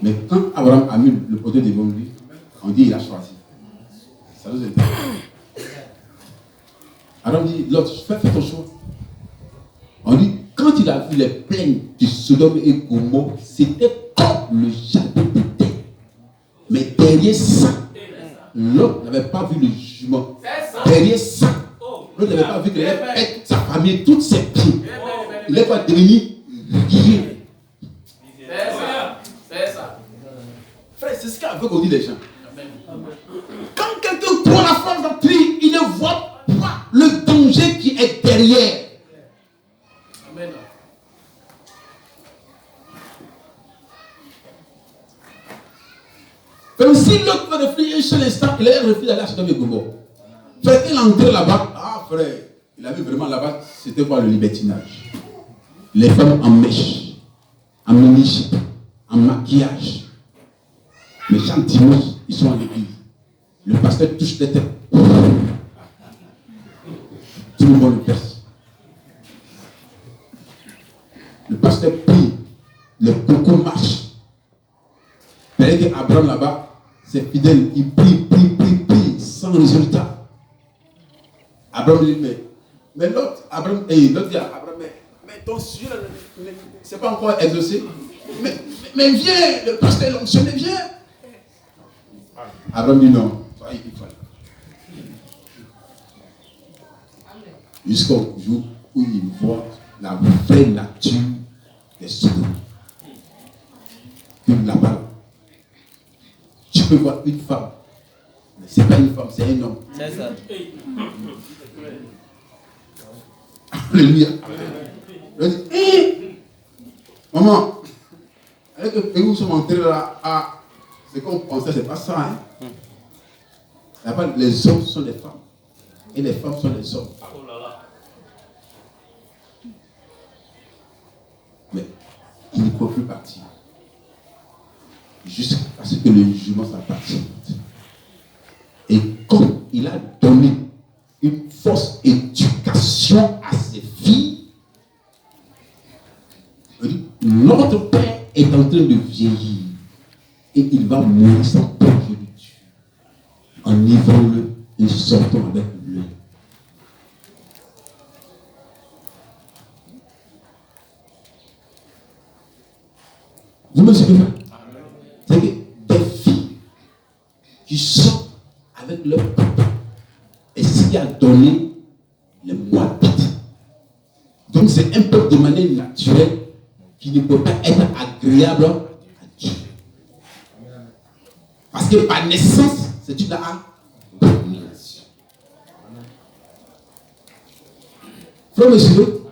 Mais quand Abraham a mis le poteau devant lui, on dit il a choisi. Ça nous intéresse. Alors on dit, Lot, fais ton choix. On dit, quand il a vu les plaines de Sodome et Gomorrhe, c'était comme le jardin d'Éden. Mais derrière ça, Lot n'avait pas vu le jugement. Derrière ça, Lot n'avait pas vu que sa famille, toutes ses pieds. Il n'est pas devenu rien. C'est ça. Frère, c'est ce qu'avec dit les gens. Quand quelqu'un prend la force d'entrée, il ne voit pas le danger qui est derrière. Amen. Comme si l'autre veut réfléchir un seul instant, il a refusé d'aller à Sodome et Gomorrhe. Frère, il est entré là-bas. Ah frère, il a vu vraiment là-bas, c'était quoi le libertinage? Les femmes en mèche, en mini-jupe, en maquillage. Mais chaque dimanche, ils sont à l'église. Le pasteur touche les têtes. Tout le monde le perce. Le pasteur prie. Le coco marche. Peut-être qu'Abraham là-bas, c'est fidèle. Il prie, sans résultat. Abraham dit, mais l'autre, l'autre dit à Abraham, mais ton sujet, c'est pas encore exaucé. Mais viens, le pasteur l'a mentionné, viens. Abraham dit non. Jusqu'au jour où il voit la vraie nature des Sodomes. Là-bas, tu peux voir une femme, mais ce n'est pas une femme, c'est un homme. C'est ça. Alléluia. Je dis, maman, avec le pays où nous sommes entrés là, ce qu'on pensait, c'est pas ça. Hein? Là-bas, les hommes sont les femmes. Et les femmes sont les hommes. Mais il ne peut plus partir. Jusqu'à ce que le jugement s'appartienne. Et comme il a donné une fausse éducation à ses train de vieillir et il va mourir sans progéniture. Enivrons-le et sortons avec lui. Vous me suivez? C'est que des filles qui sortent avec leur papa et ce qui a donné les Moabites. Donc c'est un peuple de manière naturelle qui ne peut pas être agréable à Dieu. Parce que par naissance, c'est une abomination. Frère monsieur,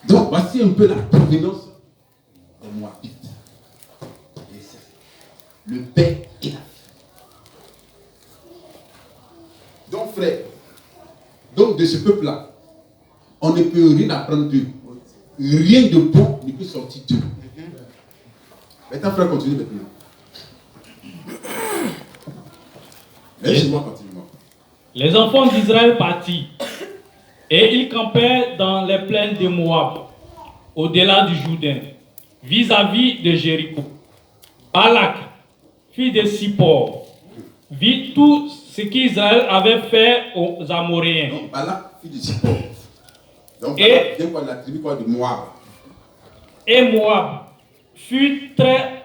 donc voici un peu la provenance des Moabites. Le père et la fille. Donc frère, donc de ce peuple-là, on ne peut rien apprendre d'eux. Rien de bon ne peut sortir d'eux. Maintenant frère, continue maintenant. Laisse-moi continuer. Les enfants d'Israël partirent, et ils campèrent dans les plaines de Moab, au-delà du Jourdain, vis-à-vis de Jéricho. Balak, fils de Sippor, vit tout ce qu'Israël avait fait aux Amoréens. Donc Balak, fils de Sippor. Donc Balak vient quoi de la tribu de Moab. Et Moab fut très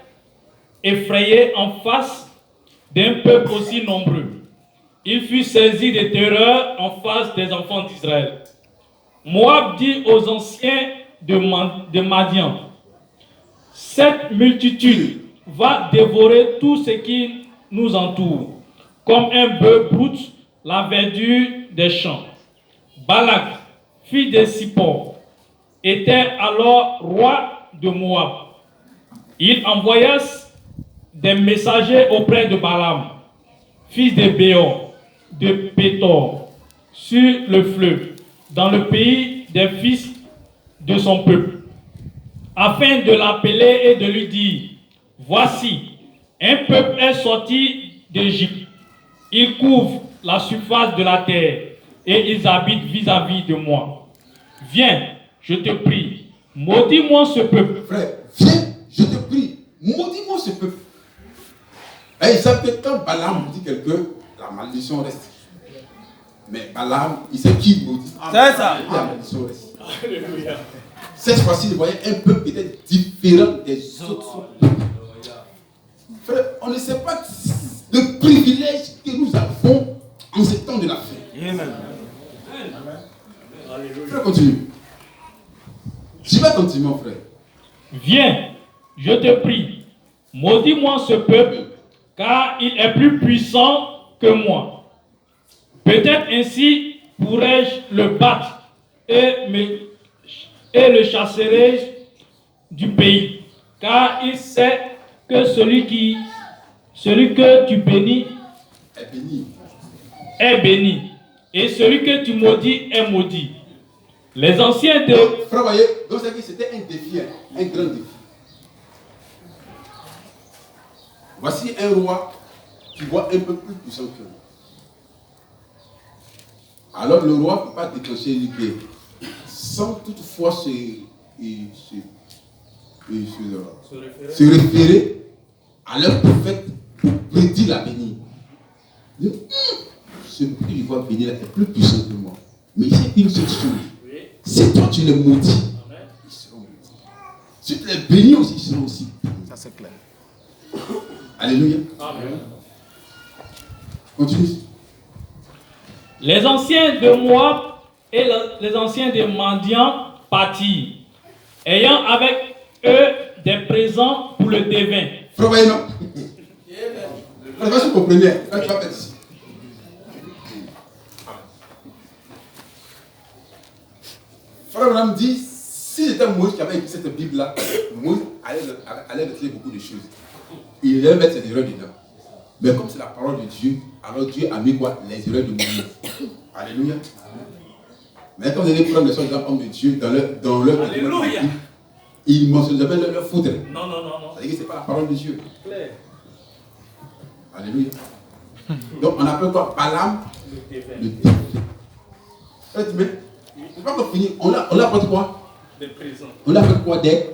effrayé en face d'un peuple aussi nombreux. Il fut saisi de terreur en face des enfants d'Israël. Moab dit aux anciens de Madian, cette multitude va dévorer tout ce qui nous entoure, comme un bœuf broute la verdure des champs. Balak, fils de Sippor, était alors roi de Moab. Il envoya des messagers auprès de Balaam, fils de Béor, de Pétor, sur le fleuve, dans le pays des fils de son peuple, afin de l'appeler et de lui dire, voici, un peuple est sorti d'Égypte. Ils couvrent la surface de la terre et ils habitent vis-à-vis de moi. Viens, je te prie, maudis-moi ce peuple. Frère, viens, je te prie, maudis-moi ce peuple. Et il savent que quand Balaam dit quelqu'un, la malédiction reste. Mais Balaam, il sait qui maudit. C'est ça. La malédiction reste. Alléluia. Cette fois-ci, il voyait un peuple qui était différent des autres peuples. Frère, on ne sait pas le privilège que nous avons en ce temps de la fin. Amen. Frère, continue. Je vais continuer, mon frère. Viens, je te prie, maudis-moi ce peuple, car il est plus puissant que moi. Peut-être ainsi pourrais-je le battre et le chasserai du pays, car il sait que celui que tu bénis est béni, et celui que tu maudis est maudit. Les anciens de... Frère, voyez, donc c'était un défi, un grand défi. Voici un roi qui voit un peu plus puissant que lui. Alors le roi ne peut pas déclencher une guerre sans toutefois se référer à leur prophète pour prédire l'avenir. Ce qui voit venir là est plus puissant que moi. Mais il sait une seule chose. Si toi tu les maudis, ils seront maudits. Si tu les bénis aussi, ils seront aussi bénis. Ça c'est clair. Alléluia. Amen. Continue. Les anciens de Moab et les anciens de Madian partirent, ayant avec eux des présents pour le devin. Frère, voyez, non? Frère, vas-y, vous comprenez. Quand tu vas faire ici. Frère Abraham dit, si c'était Moïse qui avait écrit cette Bible-là, Moïse allait retirer beaucoup de choses. Il allait mettre ses erreurs dedans. Mais comme c'est la parole de Dieu, alors Dieu a mis quoi? Les erreurs de Moïse. Alléluia. Mais quand vous allez prendre les choses des hommes de Dieu dans leur Alléluia. ils ne mentionnent jamais leur faute. Non. C'est-à-dire que ce n'est pas la parole de Dieu. Alléluia. Donc on appelle quoi? Balaam le défunt. Mais c'est pas qu'on finit. On l'a appris quoi? Des présents. On l'a fait quoi? Des.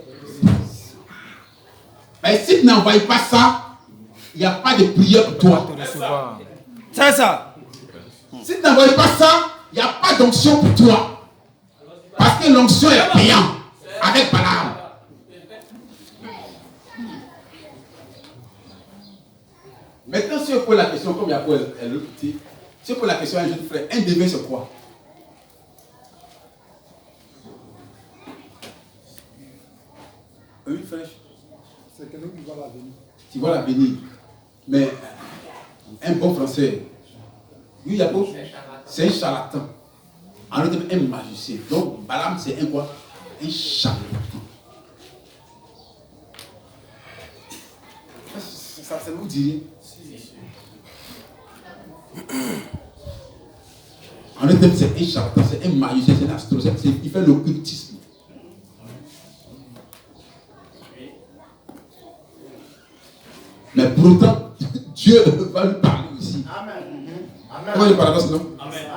Mais si tu n'envoies pas ça, il n'y a pas de prière pour toi. C'est ça. Si tu n'envoies pas ça, il n'y a pas d'onction pour toi. Parce que l'onction est payante avec Balaam. Maintenant, si on pose la question, comme il y a posé l'autre petit, si on pose la question à un jeune frère, un devin c'est quoi? Oui, frère. C'est quelqu'un qui voit l'avenir. Tu vois l'avenir. Mais un bon français, oui, Yabo, c'est un charlatan. En autre terme, un magicien. Donc, Balaam, c'est un quoi? Un charlatan. Ça vous dirait? En autre terme, c'est un charlatan, c'est un magicien, c'est un astro, il fait l'occultisme. Mais pour autant, Dieu va lui parler aussi. Amen. Comment le paradoxe, non? Amen.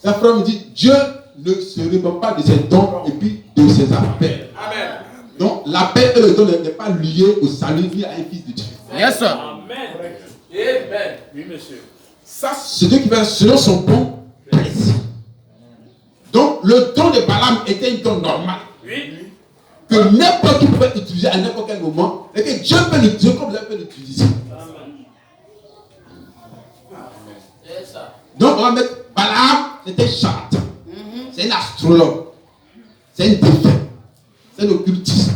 Sa frère me dit, Dieu ne se répand pas de ses dons et puis de ses appels. Amen. Donc, l'appel et le don n'est pas lié au salut ni à un fils de Dieu. Yes, sir. Amen. Amen. Oui, monsieur. Ça, c'est Dieu qui va selon son bon plaisir. Donc, le don de Balaam était un don normal. Oui. Que n'importe qui pouvait utiliser à n'importe quel moment et que Dieu peut l'utiliser comme Dieu peut l'utiliser. C'est ça. Donc, on va mettre Balaam, c'est un charlatan. C'est un astrologue. C'est un défunt. C'est un occultiste.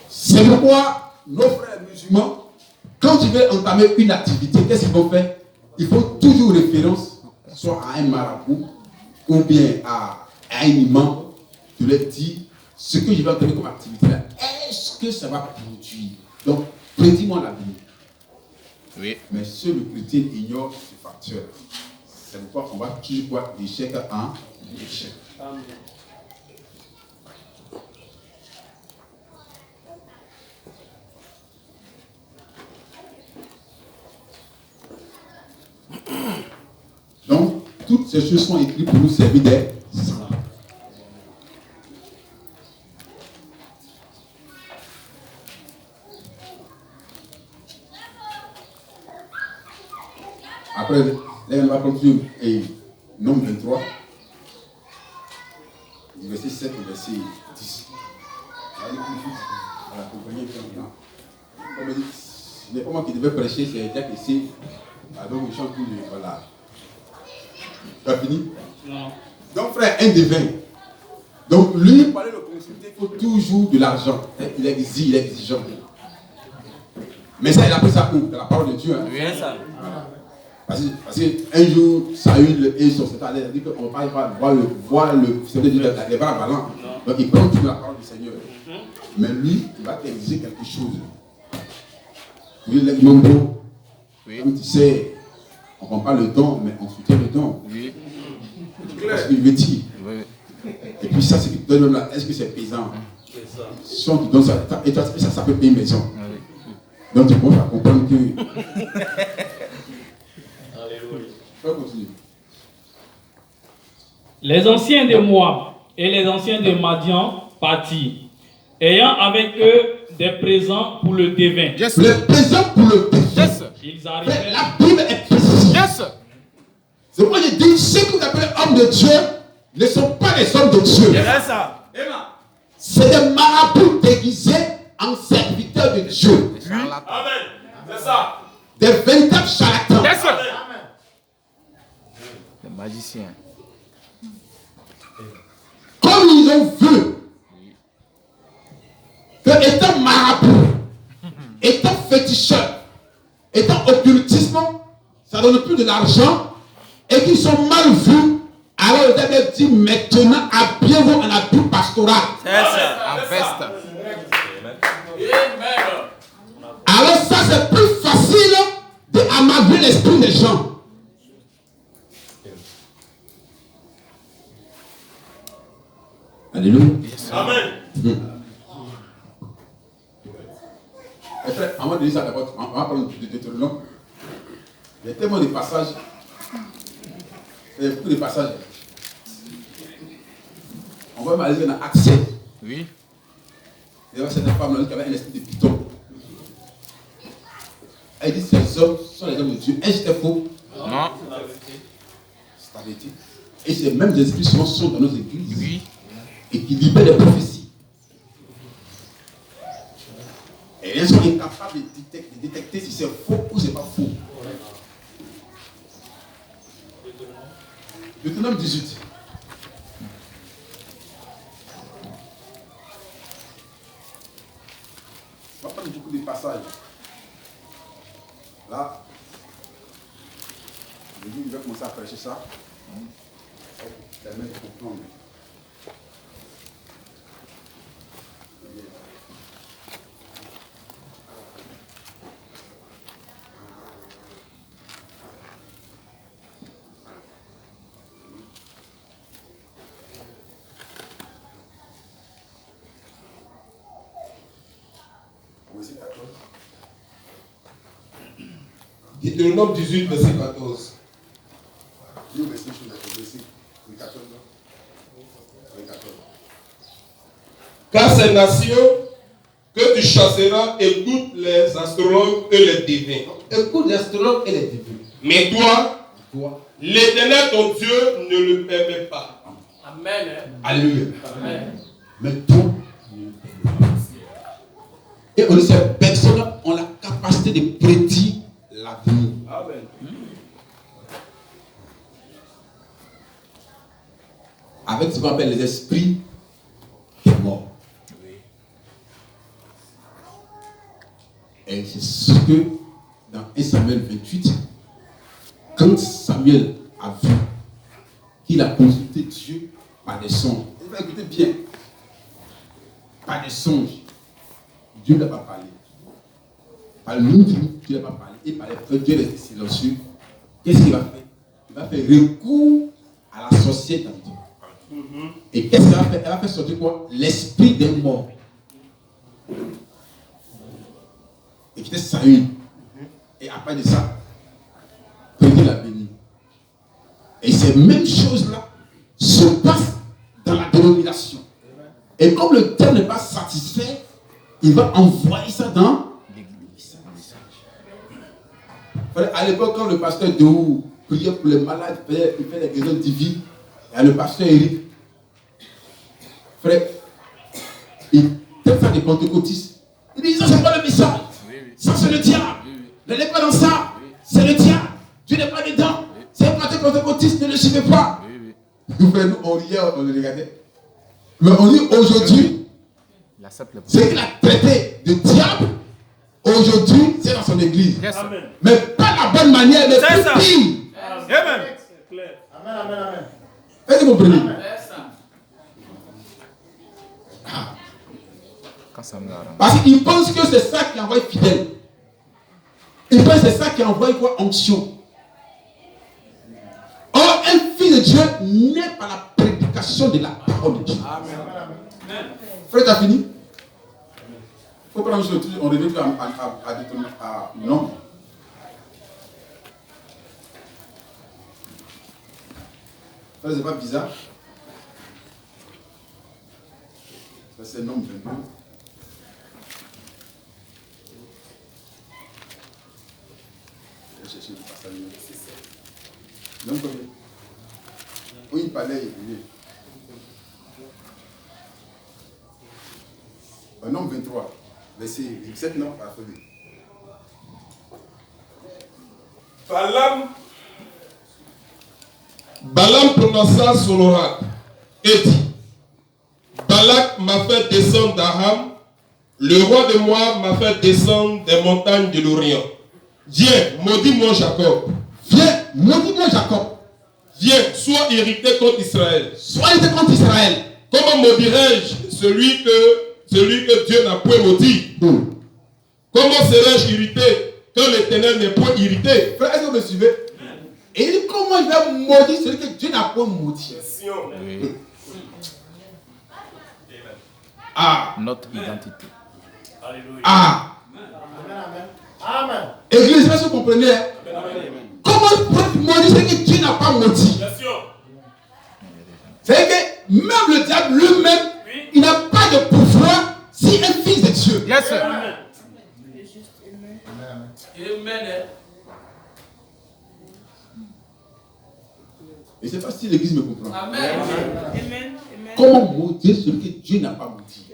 C'est pourquoi nos frères musulmans, quand ils veulent entamer une activité, qu'est-ce qu'ils vont faire? Ils font toujours référence soit à un marabout ou bien à un imam qui leur dit ce que je vais entamer comme activité là, est-ce que ça va produire? Donc, prédis-moi l'avenir. Oui. Mais seul le chrétien ignore ce facteur. C'est pourquoi on va toujours voir d'échec en échec. Amen. Donc, toutes ces choses sont écrites pour nous servir des saints. Après, là, on va continuer. Et nombre 23, du verset 7 au verset 10. Allez plus vite, à la compagnie maintenant. Comme il dit, ce n'est pas moi qui devais prêcher, c'est Jacques ici. Donc, je chante tout, voilà. Tu as fini? Non. Donc, frère, un devin. Donc, lui, pour aller le consulter, il faut toujours de l'argent. Il est exigeant. Mais ça, il a pris ça où? De la parole de Dieu. Hein? Oui, ça. Parce qu'un jour, Saül et son secrétaire, il a dit qu'on va voir le Seigneur de Dieu, les bras ballants. Donc, il prend toujours la parole du Seigneur. Mais lui, il va t'exiger quelque chose. Oui, les nombres. Oui. Comme tu sais, on ne prend pas le don, mais on soutient le don. Oui. Parce qu'il veut dire. Oui. Et puis ça, c'est qui te donne là. Est-ce que c'est paysan? C'est ça. Si on te donne ça, et toi, ça peut payer une maison. Oui. Donc tu commences à comprendre que. Alléluia. Je vais continuer. Les anciens de Moab et les anciens de Madian partirent, ayant avec eux des présents pour le devin. Yes. Les présents pour le péché. Yes. Ils Mais arrivèrent. la Bible est précise. Yes. C'est pourquoi je dis ceux que vous appelez hommes de Dieu ne sont pas les hommes de Dieu. Yes, ça. C'est des marabouts déguisés en serviteurs de Dieu. Charlatan. Amen. C'est ça. Des véritables charlatans. Yes. Amen. Le magicien. Comme ils ont vu que étant marabout, étant féticheur, étant occultisme, ça donne plus de l'argent et qu'ils sont mal vus, alors le David dit maintenant habillez-vous en habit pastoral. C'est ça. En veste. Amen. Alors ça c'est plus facile d'amadouer l'esprit des gens. Alléluia. Amen. Et frère, avant de dire ça d'abord, on va prendre de Deutéronome. Il y a tellement de passages. Il y a beaucoup de passages. On va aller dans accès. Oui. Il y avait cette femme qui avait un esprit de python. Elle dit ces hommes sont les hommes de Dieu. Est-ce que c'est faux? Non. C'est la vérité. Et ces mêmes esprits sont dans nos églises. Oui. Et qui libèrent les prophéties. Et elles sont incapables de détecter si c'est faux ou c'est pas faux. Deutéronome 18. On va prendre beaucoup de passages. Là, je vais commencer à prêcher ça. Ça permet de comprendre. Deutéronome 18, verset 14. Car ces nations que tu chasseras écoutent les astrologues et les divins. Écoute les astrologues et les divins. Mais toi, l'Éternel ton Dieu ne le permet pas. Amen. Alléluia. Amen. Mais toi, et on dit ces personnes ont la capacité de prédire l'avenir. Amen. Avec ce qu'on appelle les esprits des morts. Et c'est ce que dans 1 Samuel 28, quand Samuel a vu qu'il a consulté Dieu par des songes, il va écouter bien, par des songes, Dieu ne l'a pas parlé. Par le nom de Dieu, Dieu ne l'a pas parlé. Et par les frères, Dieu est silencieux. Qu'est-ce qu'il va faire? Il va faire recours à la sorcière dans Dieu. Et qu'est-ce qu'elle va faire? Elle va faire sortir quoi? L'esprit des morts. Et qui était Saül. Et après de ça, Dieu l'a béni. Et ces mêmes choses-là se passent dans la dénomination. Et comme le terme n'est pas satisfait, il va envoyer ça dans l'église. À l'époque, quand le pasteur Dehou priait pour les malades, il fait les guérisons divines, il y a le pasteur Eric. Frère, il fait ça des pentecôtistes. Il dit, ça c'est pas le message. Ça c'est le diable. N'allez pas dans ça. C'est le diable. Dieu n'est pas dedans. C'est un pentecôtiste, ne le suivez pas. Frère, nous on riait, on le regardait. Mais on dit aujourd'hui, ce qu'il a traité de diable, aujourd'hui, c'est dans son église. Amen. Mais pas la bonne manière, mais C'est plus ça. pire. Amen. C'est clair. Amen, amen, amen. Est-ce que vous comprenez? Parce qu'il pense que c'est ça qui envoie fidèle. Il pense que c'est ça qui envoie quoi? Onction. Or, un fils de Dieu n'est pas la prédication de la parole de Dieu. Amen. Frère, tu as fini? Il faut prendre le truc, on revient à non. Ça, c'est pas bizarre. Ça, c'est nombre 22. Je vais chercher le passage. Donc, où il parlait, il est. Nombre 23, verset 17, non, parfait. Balaam prononça son oracle et dit, Balak m'a fait descendre d'Aram, le roi de Moab m'a fait descendre des montagnes de l'Orient. Viens, maudis-moi Jacob. Viens, maudis-moi Jacob. Viens, sois irrité contre Israël. Sois irrité contre Israël. Comment maudirais-je celui que Dieu n'a point maudit? Comment serais-je irrité quand l'Éternel n'est point irrité? Frère, est-ce que vous me suivez? Et il dit, comment il va maudire celui que Dieu n'a point maudit? Oui. Ah. Notre identité. Alléluia. Ah. Amen. Amen. Église, est-ce que vous comprenez? Comment il peut maudire celui que Dieu n'a pas maudit? Bien sûr. C'est que même le diable lui-même, il n'a pas de pouvoir si un fils de Dieu. Yes, sir. Amen. Et c'est pas si l'église me comprend. Amen. Comment maudire celui que Dieu n'a pas maudit?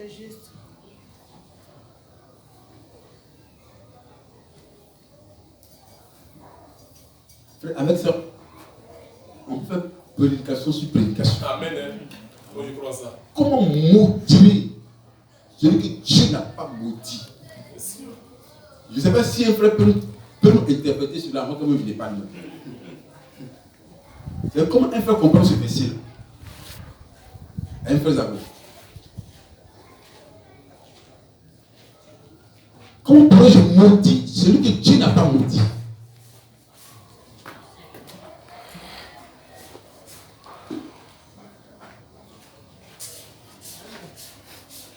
Frère, avec ça, on fait prédication sur prédication. Amen. Moi, je crois ça. Comment maudire celui que Dieu n'a pas maudit? Je ne sais pas si un frère peut nous interpréter cela, moi comme je n'ai pas de nom. Comment un frère comprend ce verset-là? Un frère Zabo. Comment pourrais-je maudire celui que Dieu n'a pas maudit?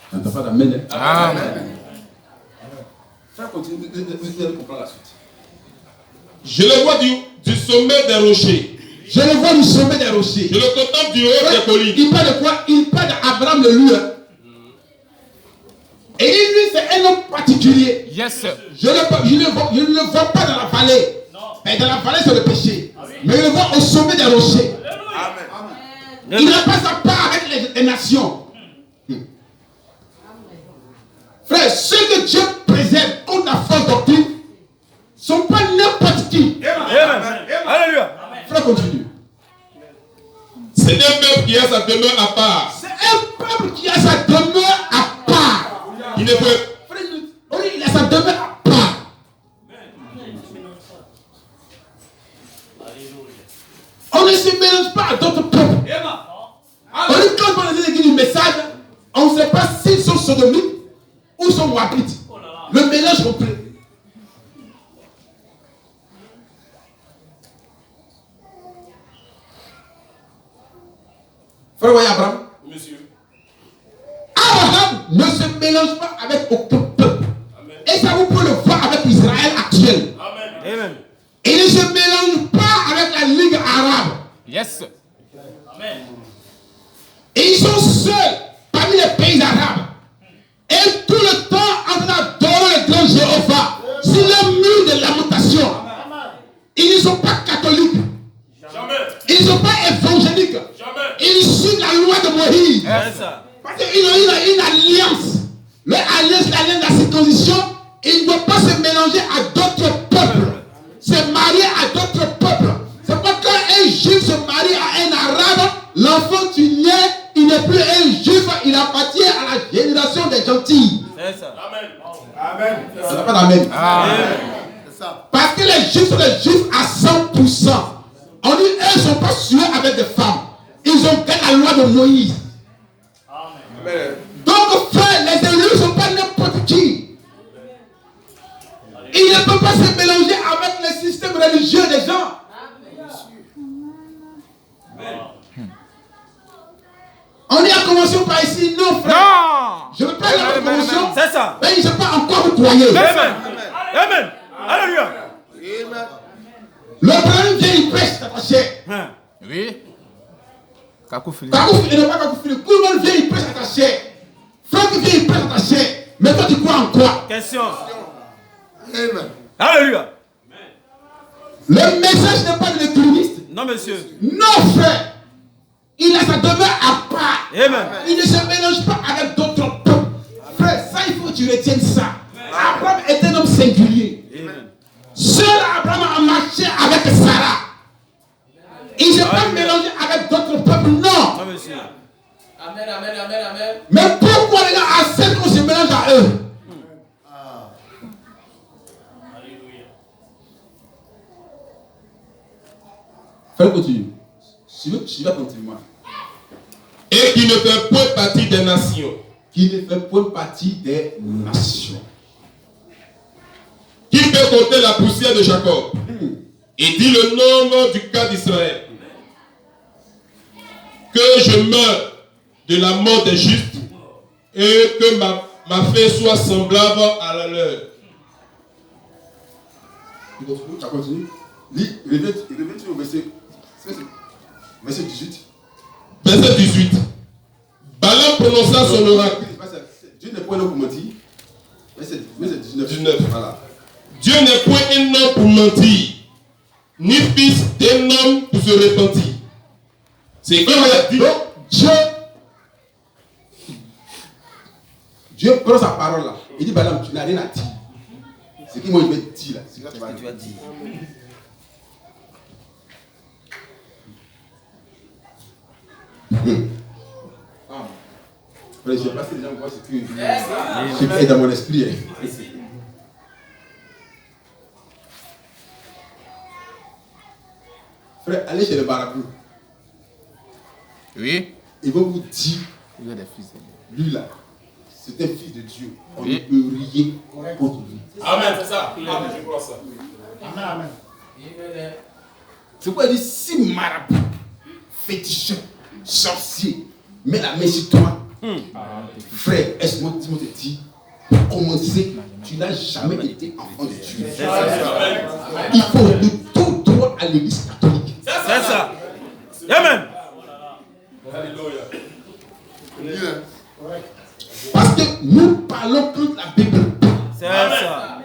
Tu n'entends pas d'amen? Amen. Ça continue, vous allez comprendre la suite. Je le vois du sommet des rochers. Je le vois du sommet des rochers. Je le contemple du haut des collines. Il parle de quoi? Il parle d'Abraham de lui. Et lui, c'est un homme particulier. Yes, sir. Je ne le vois pas dans la vallée. Mais dans la vallée, c'est le péché. Mais je le vois au sommet des rochers. Il n'a pas sa part avec les nations. Frère, ceux que Dieu préserve contre la fausse doctrine ne sont pas n'importe qui. Amen. Alléluia. Frère, continue. C'est un peuple qui a sa demeure à part. C'est un peuple qui a sa demeure à part. Il ne peut. Frère, il a sa demeure à part. On ne se mélange pas à d'autres peuples. On dit quand on les écrit du message, on ne sait pas s'ils sont sodomites ou sont moabites. Le mélange complet. Frère, voyez Abraham. Monsieur. Abraham ne se mélange pas avec aucun peuple. Et ça vous pouvez le voir avec Israël actuel. Amen. Il ne se mélange pas avec la Ligue arabe. Yes, sir. Et ils sont seuls parmi les pays arabes. Et tout le temps en train d'adorer le grand Jéhovah sur le mur de lamentation. Ils ne sont pas catholiques. Ils ne sont pas évangéliques. Ils suivent la loi de Moïse. Yes, sir. Parce qu'ils ont une alliance. Leur alliance, l'alliance de la circoncision, ils ne doivent pas se mélanger à d'autres peuples. Se marier à d'autres peuples. C'est pas quand un juif se marie à un arabe, l'enfant tu nais, il n'est plus un juif, il appartient à la génération des gentils. C'est ça. Amen. Ça n'a pas d'amen. C'est ça. Parce que les juifs sont des juifs à 100%. On dit, eux ne sont pas sués avec des femmes. Ils ont fait la loi de Moïse. Donc, frère, les élus ne sont pas n'importe qui. Ils ne peuvent pas se mélanger avec le système religieux des gens. On est à convention par ici, non, frère. Non. Je ne veux pas aller à la convention. C'est ça. Mais ils ne sont pas encore vous croyez. Amen. Amen. Alléluia. Le problème vient, il prêche ta chair. Oui. Kakoufili. Kakoufili, il n'est pas Kakoufili. Koulman vient, il prêche ta chair. Franck vient, il prêche ta chair. Mais toi, tu crois en quoi? Question. Amen. Alléluia. Le message n'est pas de l'économiste. Non, monsieur. Non, frère. Il a sa demeure à part. Amen. Il ne se mélange pas avec d'autres peuples. Frère, ça, il faut que tu retiennes ça. Abraham est un homme singulier. Amen. Seul Abraham a marché avec Sarah. Il ne s'est pas mélangé avec d'autres peuples, non. Non, monsieur. Amen, amen, amen, amen. Mais pourquoi les gens acceptent qu'on se mélange à eux? Frère, continue. Suivez continuellement. Et qui ne fait point partie des nations. Qui ne fait point partie des nations. Qui peut compter la poussière de Jacob. Et dit le nombre du cas d'Israël. Que je meure de la mort des justes et que ma fin soit semblable à la leur. Ça continue. Lis, reviens au verset 18. Verset 18. prononça son oracle. Dieu n'est pas un homme pour mentir. Mais c'est 19. Voilà. Dieu n'est point un homme pour mentir, ni fils d'un homme pour se repentir. C'est comme il a dit. Dieu prend sa parole là. Il dit, Balaam, tu n'as rien à dire. Ce que moi je vais te dire là, c'est ce que tu vas dire. Je ne sais pas si les gens voient ce que je fais dans mon esprit. Frère, allez chez le marabout. Oui. Ils vont vous dire, lui là, c'est un fils de Dieu. On ne peut rien contre lui. Amen, c'est ça. Amen, je crois ça. Amen, amen. C'est pourquoi il dit, si marabout, féticheur, sorcier, met la main sur toi, frère, est-ce que moi te dis, pour commencer, tu n'as jamais été enfant de Dieu. Il faut de tout droit à l'église catholique. C'est ça. Amen. Alléluia. Parce que nous parlons contre la Bible. C'est ça.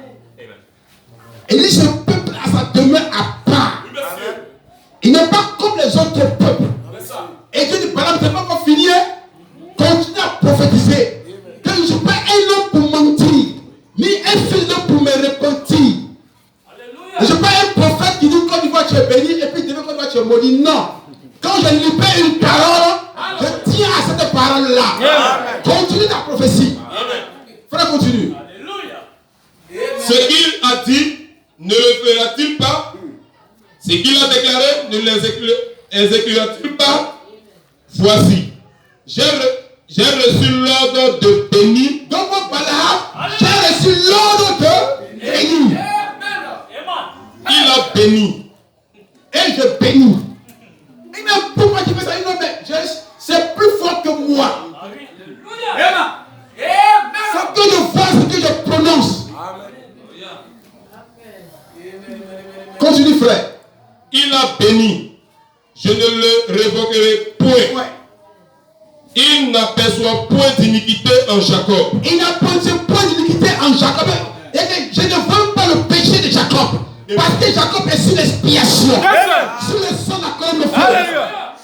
Et dit, ce peuple a sa demeure à part. Il n'est pas comme les autres peuples. Et Dieu dit, Balaam, tu n'es pas encore fini. Continue à prophétiser. Que je ne suis pas un homme pour mentir, ni un fils d'homme pour me repentir. Je ne suis pas un prophète qui dit, quand il voit tu es béni, et puis demain quand il voit tu es maudit. Non. Quand je libère une parole, je tiens à cette parole-là. Continue ta prophétie. Frère, continue. Ce qu'il a dit, ne le fera-t-il pas? Ce qu'il a déclaré, ne l'exécutera-t-il pas? Voici, j'ai reçu l'ordre de bénir. Donc, Balaam, j'ai reçu l'ordre de bénir. Il a béni. Et je bénis. Et même pourquoi tu fais ça? Non, mais c'est plus fort que moi. C'est que je vois ce que je prononce. Continue, frère. Il a béni. Je ne le révoquerai point. Il n'aperçoit point d'iniquité en Jacob. Il n'aperçoit point d'iniquité en Jacob. Et je ne veux pas le péché de Jacob. Parce que Jacob est sur l'expiation. Sur le sang de la colonne de feu.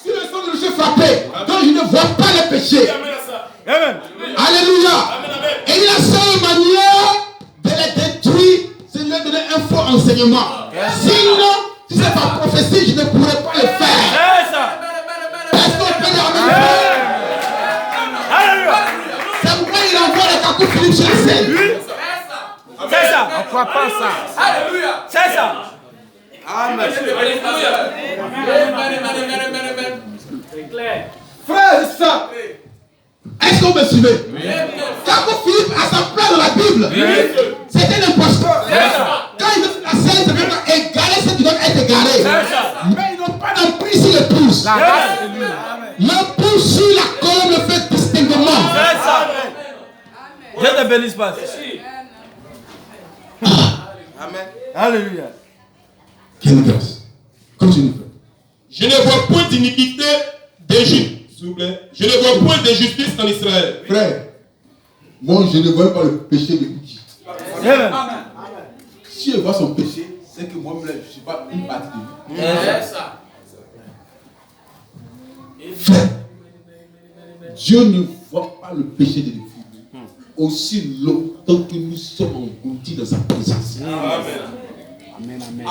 Sur le sang de le chef frappé. Donc je ne vois pas le péché. Alléluia. Et la seule manière de les détruire, c'est de leur donner un faux enseignement. Sinon, si c'est pas prophétie, je ne pourrais pas le faire. Est-ce qu'on peut dire amen? C'est pourquoi il envoie les cacous Philippe chez les scènes. C'est ça. On croit pas ça. Alléluia. C'est ça. Amen. C'est clair. Frère, c'est ça. Est-ce qu'on me suivait? Cacou Philippe a sa place dans la Bible. C'était un imposteur. Quand il veut la scène, ça ne veut pas égarer ce qui doit être égaré. Mais ils n'ont pas d'emprise sur l'épouse. L'épouse sur la colonne le fait distinctement. C'est ça. Dieu te bénisse pas. Amen. Alléluia. Quelle grâce. Continue. Je ne vois point d'iniquité d'Égypte. S'il vous plaît. Je ne vois point d'injustice en Israël. Frère, moi je ne vois pas le péché de Bouki. Si je vois son péché, c'est que moi je ne suis pas une partie de lui. C'est ça. Frère, Dieu ne voit pas le péché de l'infidèle aussi longtemps que nous sommes engloutis dans sa présence. Amen. Amen.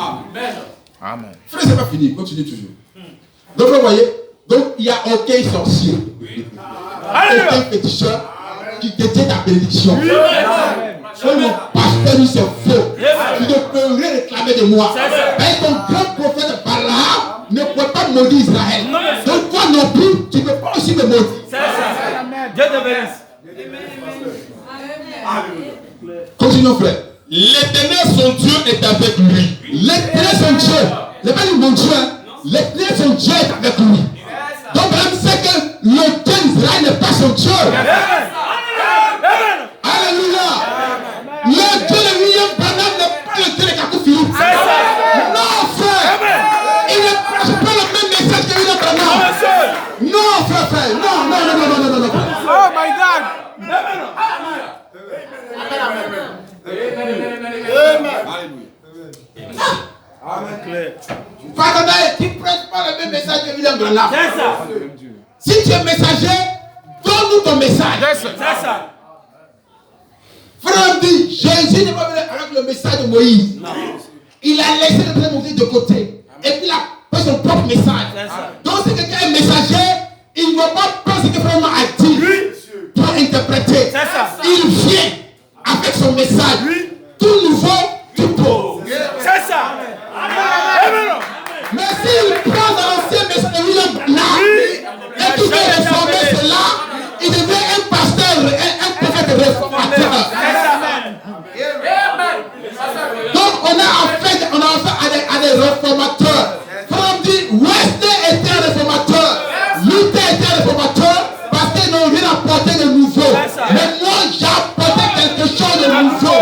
Amen. Frère, c'est pas fini, continue toujours. Donc vous voyez, donc il n'y a aucun sorcier, aucun féticheur qui détient ta bénédiction. Soit mon pasteur lui c'est faux. Tu ne peux rien réclamer de moi. Mais ton grand prophète Balaam ne peut pas maudire Israël. Donc toi non plus, tu ne peux pas aussi me maudire. C'est ça. Dieu te bénisse. Continuons, frère. L'Éternel son Dieu est avec lui. L'éternel son Dieu, n'est pas mon Dieu, l'éternel son Dieu est avec lui. Donc Balaam sait que le Dieu d'Israël n'est pas son Dieu. Alléluia. Le Dieu de William Branham n'est pas le Dieu de Cacou Philippe. Non, frère. Il ne prêche pas le même message que William Branham. Non, frère. Non. Pardonnez, tu ne prêches pas le même message que William Branham. C'est ça. Si tu es messager, donne-nous ton message. C'est ça. Frère dit, Jésus n'est pas venu avec le message de Moïse. Non. Il a laissé le message de Moïse de côté. Et puis il a fait son propre message. Donc si quelqu'un est messager, il ne va pas prendre ce que vraiment a dit pour interpréter. Il vient avec son message. Tout nouveau, tout beau. C'est ça. Mais s'il prend l'ancien message de William Branham et qu'il veut réformer cela, il devient un pasteur, un prophète réformateur. Donc on a affaire à des réformateurs. Comme dit, Wesley était un réformateur, Luther était un réformateur, parce qu'ils n'ont rien apporté de nouveau. Mais moi j'ai apporté quelque chose de nouveau.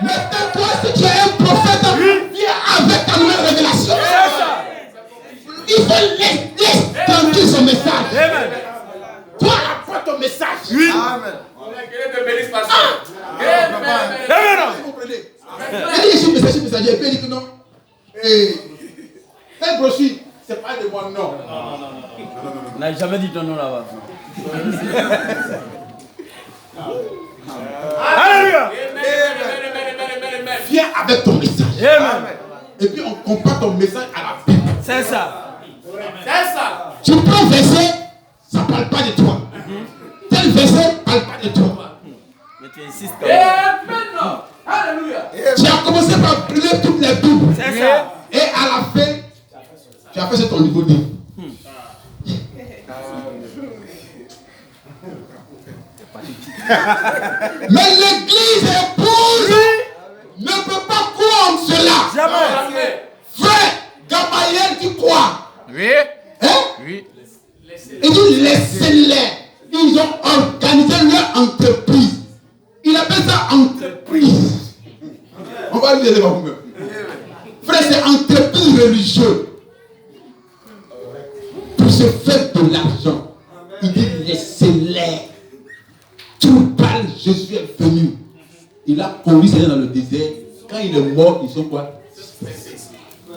Maintenant toi si tu es un prophète, viens avec ta nouvelle révélation. Il faut laisser tranquille son message. Toi apporte ton message. Amen. Que te bénisse, pasteur. Vous comprenez? Il dit, je suis messager, et puis il dit que non. Cette brochure, c'est pas de moi, non. On n'a jamais dit ton nom là-bas. Alléluia. Viens avec ton message. Amen. Et puis on compare ton message à la Bible. C'est ça. C'est ça. Tu prends un verset, ça ne parle pas de toi. Tel verset ne parle pas de toi. Mais tu insistes quand même. Amen. Alléluia. Tu as commencé par brûler toutes les Bibles. C'est ça. Et à la fin, tu as fait sur ton niveau 2. Mais l'église épouse ne peut pas croire en cela. Jamais. Frère, Gamaliel dit quoi? Oui. Hein? Oui. Il dit laissez-les. Ils ont organisé leur entreprise. Il appelle ça entreprise. On va lui dire devant vous-même. Frère, c'est entreprise religieuse. Pour se faire de l'argent. Il dit laissez-les. Tout parle, Jésus est venu. Il a conduit ces gens dans le désert. Quand il est mort, ils sont quoi?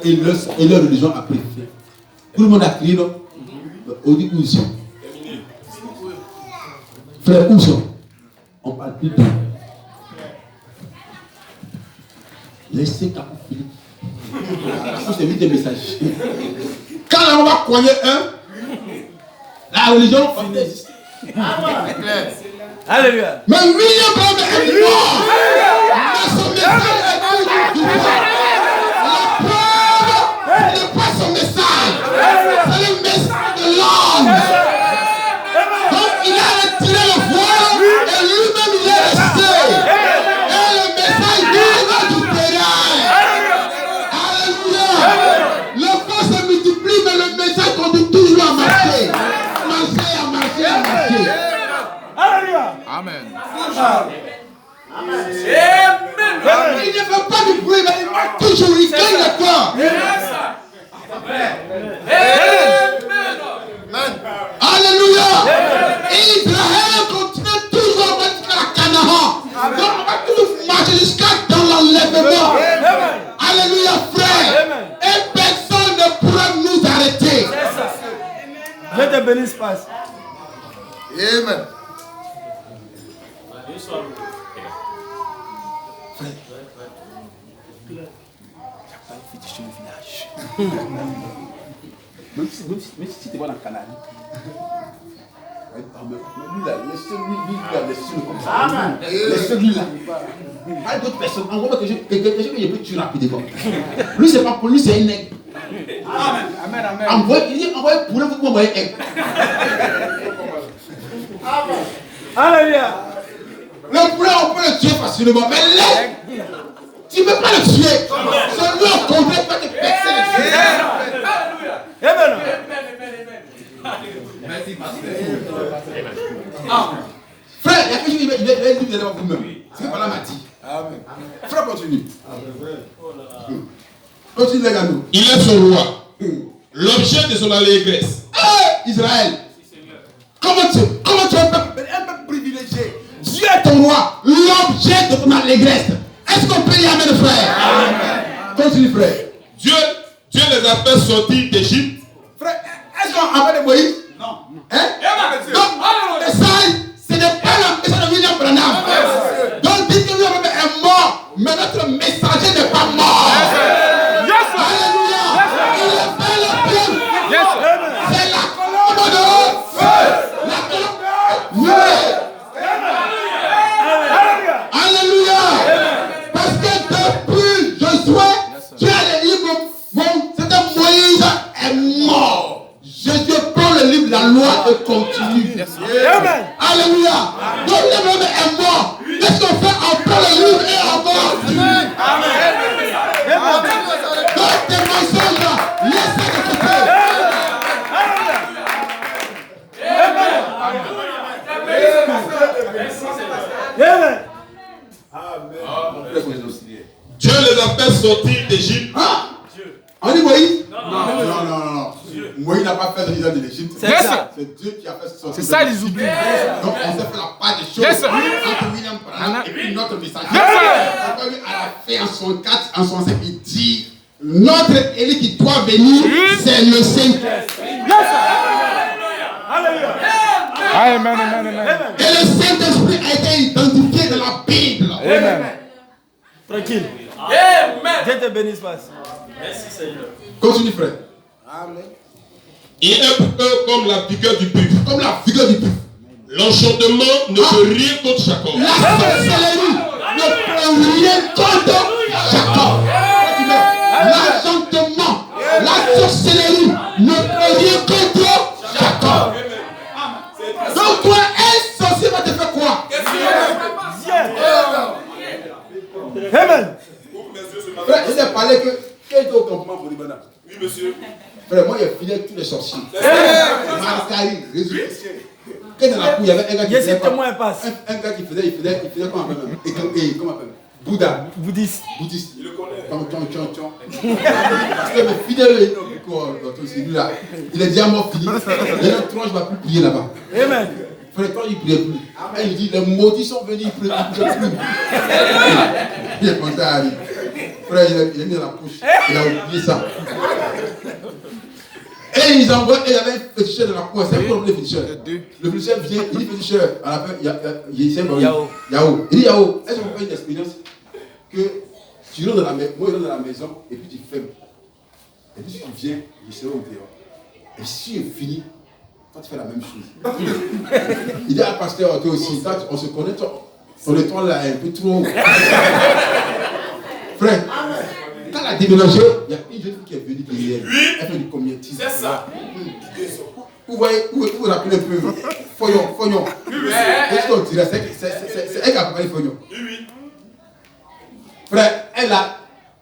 Et leur religion a pris. Tout le monde a crié, non? On dit où ils sont. Frère, où sont? On parle plus de. Laissez Capou Philippe. C'est lui des messages. Quand on va cogner un, la religion va exister. Alléluia. Mais William Branham est mort. Mais son message est toujours vivant. La preuve n'est pas son message. C'est le message de l'homme. Donc il a retiré le voile et lui-même il est resté. Et le message vient du terrain. Alléluia. Le corps se multiplie mais le message continue toujours à marcher. À marcher. Alléluia. Amen. Il ne fait pas du bruit, mais il marche toujours, il gagne le corps. Alléluia. Israël continue toujours à la Canaan. Donc on va toujours marcher jusqu'à dans l'enlèvement. Alléluia, frère. Et personne ne pourra nous arrêter. Je te bénisse, passe. Amen. Même si tu vas dans le canal. Lui là, laissez-le comme ça. Laissez-lui là. Pas d'autres personnes. En gros, quelque chose que je peux tuer rapidement. Lui, c'est pas pour lui, c'est un nègre. Amen. Il dit envoyez pour vous m'envoyer un. Alléluia. Le poulet, on peut le tuer facilement. Mais l'aigle, tu ne peux pas le tuer. Celui au contraire peut te percer le tuer. Amen. Merci, pasteur. Frère, il y a quelque chose qu'il va dire devant vous-même. C'est ce que Balaam m'a dit. Amen. Frère, continue. Continue, les gars. Il est son roi, l'objet de son allégresse. Hey, Israël. Comment tu es est ton roi, l'objet de ton allégresse. Est-ce qu'on peut y amener, frère? Amen. Continue, frère. Dieu les a fait sortir d'Égypte. Frère, est-ce qu'on a amené Moïse? Non. Hein? Donc, le message, ce n'est pas le message de William Branham. Donc, dites que William Branham est mort, mais notre messager n'est pas mort. Alléluia. Il est fait le bien. C'est la colombe de feu. La colombe de feu. Alléluia. Parce que depuis Josué, tu as le livre, c'était Moïse est mort. Jésus prend le livre de la loi et continue. Alléluia. Donc le livre est mort. Qu'est-ce qu'on fait? On prend le livre et on continue. Donc tes mensonges là, laissez de côté. Dieu les a fait sortir d'Égypte. On dit Moïse? Non. Moïse n'a pas fait sortir de l'Égypte. C'est Dieu qui a fait sortir. C'est ça, ils oublient. Donc on s'est fait la part des choses entre William Branham et puis notre messager. Et comme à la fin, en 64, en 65, il dit notre Élie qui doit venir, c'est le Saint-Esprit. Amen. Et le Saint-Esprit a été identifié dans la Bible. Amen. Tranquille. Amen. Dieu te bénisse, passe. Merci Seigneur. Continue, frère. Amen. Il est pour eux comme la vigueur du buffle. Comme la figure du buffle. L'enchantement ne peut rien contre Jacob. La sorcellerie ne peut rien contre Jacob. L'enchantement, la sorcellerie ne peut rien contre Jacob. Donc toi, un sorcier va te faire quoi? Amen. Frère, il a parlé que quel est au campement pour Libana? Oui, monsieur. Frère, moi, il filait tous les sorciers. Mascarine, résurrection. Quand dans la cour, il y avait un gars qui faisait. Un gars qui faisait comment on appelle? Comment on appelle? Bouddha. Bouddhiste. Il le connaît. Parce que le fidèle, il est déjà mort fini. Et le tronc, je ne vais plus prier là-bas. Amen. Frère, quand il ne priait plus, et il dit les maudits sont venus, il ne priait plus. Il est content à lui. Frère, il a mis dans la couche. Il a oublié ça. Et ils envoient, et il y avait un féticheur dans la cour. C'est quoi le féticheur? Le féticheur vient, il dit féticheur. On l'appelle Yao. Il dit Yao, est-ce qu'on fait une expérience que tu rentres dans la maison, moi je rentre dans la maison, et puis tu fermes. Et puis si tu viens, je serai au dehors. Et si c'est fini, toi tu fais la même chose. Il dit à pasteur, toi aussi, quand on se connaît, on est toi là un peu trop. Frère, quand elle a déménagé, il y a une jeune fille qui est venue derrière. Elle fait du communisme. C'est ça. Vous voyez, vous rappelez un peu. Fognon. Qu'est-ce qu'on dirait? C'est elle qui a parlé Fognon. Oui. Frère, elle a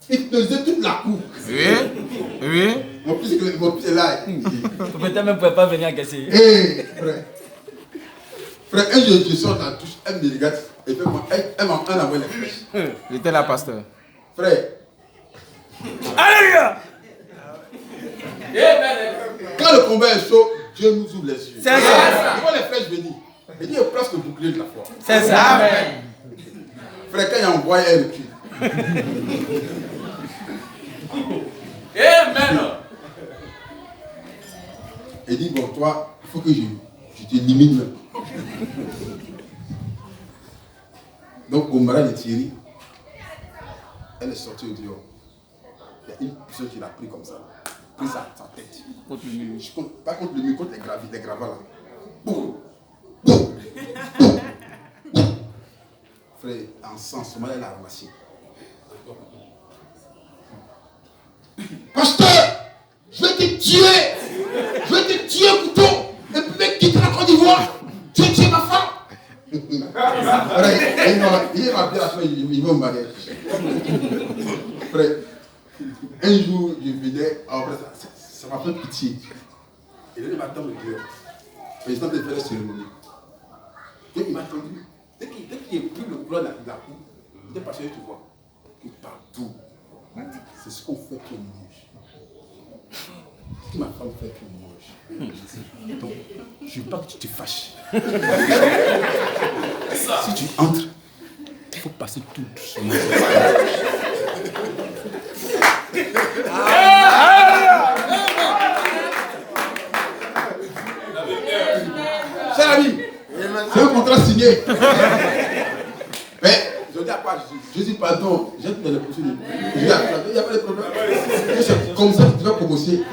hypnotisé toute la cour. Oui. Mon fils est là. Peut-être même ne pas venir encaisser. Frère, un jour, je sors dans la touche, elle me regarde, et puis elle m'a envoyé les flèches. J'étais là, pasteur. Frère. Alléluia. Quand le combat est chaud, Dieu nous ouvre les yeux. C'est ça. Il voit les flèches venir. Il dit, il place le bouclier de la foi. C'est ça. Amen. Frère, quand il a envoyé, elle recule. Amen. Il dit, bon, toi, il faut que je t'élimine même. Donc, au mariage de Thierry, elle est sortie au dehors. Il y a une personne qui l'a pris comme ça. Pris sa tête. Contre le mur. Pas contre le mur, contre les gravats là. Boum. Frère, en sens, ce mariage, elle a ramassé. Pasteur, je vais te tuer. Je vais te tuer, couteau. Et puis, mec, quitte la Côte d'Ivoire. Tu es ma femme. Il m'a bien la fin, il va me marier. Frère, un jour, je venais, après ça m'a fait pitié. Et là, il m'a attendu dehors. Et il tentait de faire la cérémonie. Et il m'a attendu. Dès qu'il a pris le couloir de la cour, il était passé, tu vois, que partout, c'est ce qu'on fait qui est moche. Ce que ma femme fait qui est moche. Donc, je ne veux pas que tu te fâches. Si tu entres, il faut passer tout doucement. Cher ami, c'est un contrat signé. Mais je dis à quoi je dis pardon, j'ai tout dans les procédures. Je dis il n'y a pas de problème. C'est comme ça que tu vas commencer.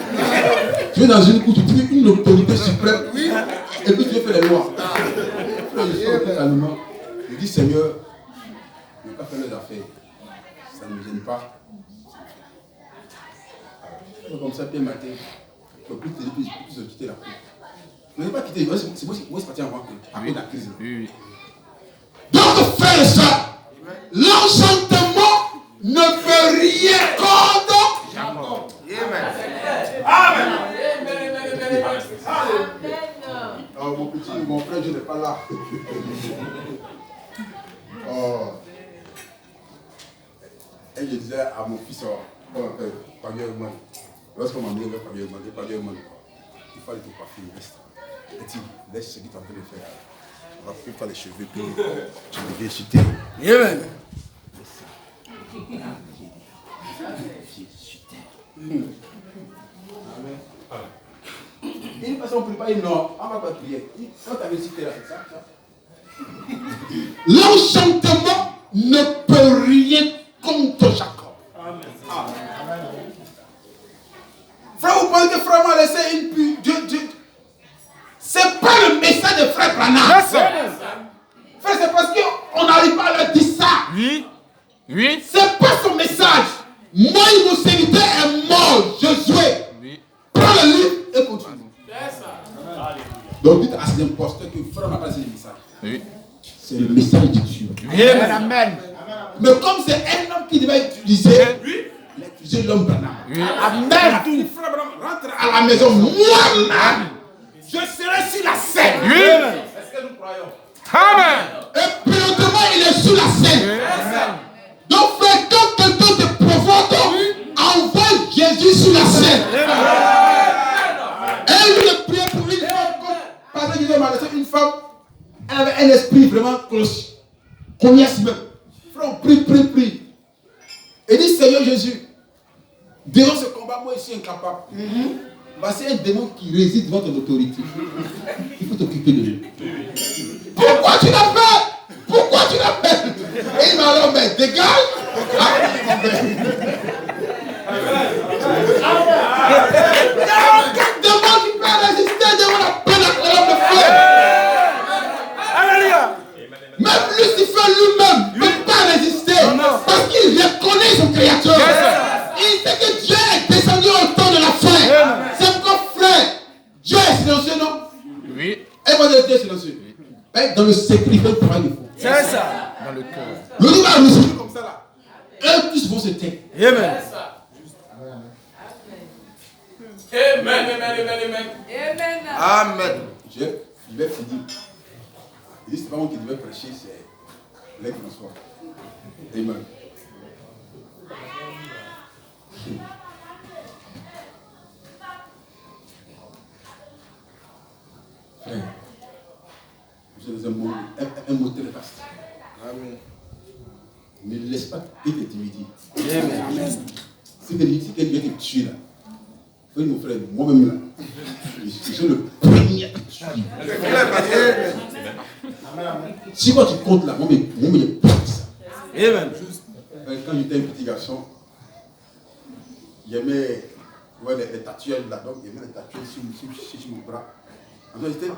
Tu es dans une cour, tu trouves une autorité suprême. Et puis tu fais les lois. Je suis au calmement. Je dis Seigneur, je ne vais pas faire les affaires. Ça ne me gêne pas. Comme ça, Pierre matin, je ne peux plus te dire, je peux quitter la cour. Je ne vais pas quitter, c'est moi qui parti avant après la crise. Oui. Donc, frères et sœurs, l'enchantement ne peut rien contre Jacob. Amen. Oh, mon petit, mon frère, je n'ai pas là. Oh. Et je disais à mon fils, Fabien Eugman, lorsqu'on m'a amené vers Fabien Eugman, il fallait te coiffer, reste. Et tu laisse ce que tu es en train de faire. On va faire les cheveux, puis tu deviens chuter. Amen. Une façon, on ne prie pas, non, on ne va pas prier. Quand tu avais cité là, c'est ça. L'enchantement ne peut rien contre Jacob. Amen. Frère, vous pensez que frère m'a laissé une pure. C'est pas le message de frère Branham. Frère, c'est parce qu'on n'arrive pas à leur dire ça. Oui. Oui. C'est pas son message. Moi, mon serviteur est mort. Josué. Oui. Prends le livre et continue. Donc dites à ces imposteurs que frère m'a pas laissé le message. Oui. C'est le message de Dieu. Amen. Mais comme c'est un homme qui devait utiliser, il a utilisé l'homme Branham. Amen. Tout frère Branham rentre à la maison. Moi-même, je serai sur la scène. Oui. Est-ce que nous croyons? Amen. Et présentement, il est sur la scène. Amen. Donc, frère, quand quelqu'un te provoque, envoie Jésus sur la scène. Et lui, il priait pour une femme. Parce qu'il m'a laissé une femme. Elle avait un esprit vraiment cloche. Cognasse même. Frère, on prie. Et dit, Seigneur Jésus, devant ce combat, moi, je suis incapable. C'est un démon qui réside devant ton autorité. Il faut t'occuper de lui. Pourquoi tu l'as fait? Et il m'a dit, mais dégage. Il n'y a aucun démon qui peut résister devant la peine de l'homme de feu. Alléluia. Même Lucifer lui-même ne peut pas résister. Parce qu'il reconnaît son créateur. Il sait que Dieu est descendu au temps de la fin. C'est pourquoi, frère, Dieu est silencieux, non? Oui. Et moi, Dieu est silencieux. Oui. Dans le secret, il faut le travail. C'est ça. Dans le cœur. Le livre va nous comme ça là. Eux tous vont se taire. Amen. Amen. Il va finir. Il dit, c'est pas moi qui devais prêcher, c'est l'aigle François. Amen. Frère, vous avez un mot très vaste. Amen. Ne laisse pas que tu t'intimides. Amen. Si quelqu'un vient te tuer là, frère, mon frère, moi-même là, je suis le premier à te tuer. Si quand tu comptes là, moi-même, je pense ça. Amen. Quand j'étais un petit garçon, j'aimais les tatouages là, donc j'aimais les tatouages sur mon bras. Alors j'étais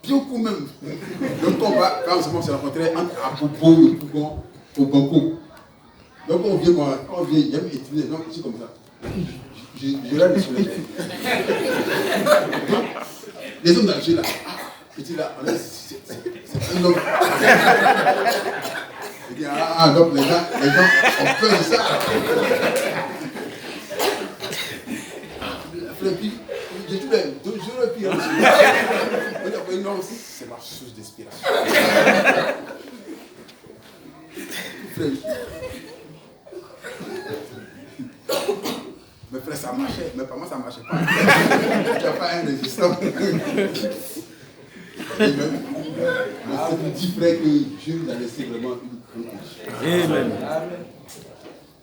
bien au coup même. Le combat, quand on s'est rencontrés entre Apopo et au Banco. Donc quand on vient, j'aime étudier, donc c'est comme ça. Je l'ai sur les les hommes d'Alger là, petit là, c'est un homme. Il dit, donc les gens ont peur de ça. J'ai tout les 2 jours et puis non, c'est ma source d'inspiration. Mais frère, ça marchait, mais pas moi ça marchait pas. Tu n'as pas un résistant. Mais c'est pour dire, frère, que Dieu nous a laissé vraiment une grande richesse. Amen.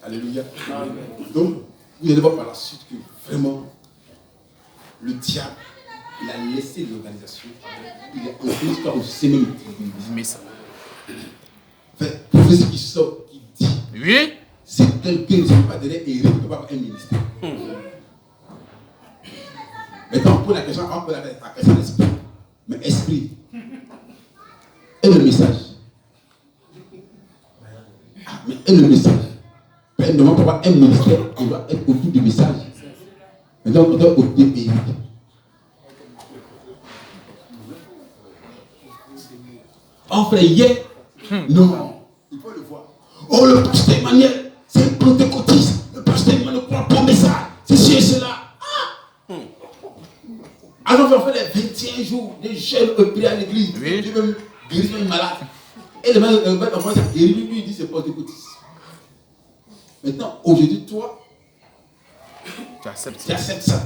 Alléluia. Donc, vous allez voir par la suite que vraiment, le diable, il a laissé l'organisation. Il a entré jusqu'à au sein même de l'église. Enfin, prophétie qui sort, qui dit. Oui. Si quelqu'un ne se fait pas derrière Eric, il ne peut pas avoir un ministère. Maintenant, on pose la question, la question d'esprit. Mais esprit et le message. Mais et le message. Il ne doit pas avoir un ministère, on doit être autour du message. Maintenant, on doit autour d'Éric. Oh frère, hier, non, il faut le voir. Oh, le pasteur Emmanuel, c'est un pentecôtiste. Le pasteur Emmanuel ne croit pas au message. C'est ci et cela. Alors, on fait les 21 jours des jeunes prier à l'église. Oui. Dieu même guérir un malade. Et le malade, lui dit c'est pentecôtiste. Maintenant, aujourd'hui, toi, Tu acceptes ça.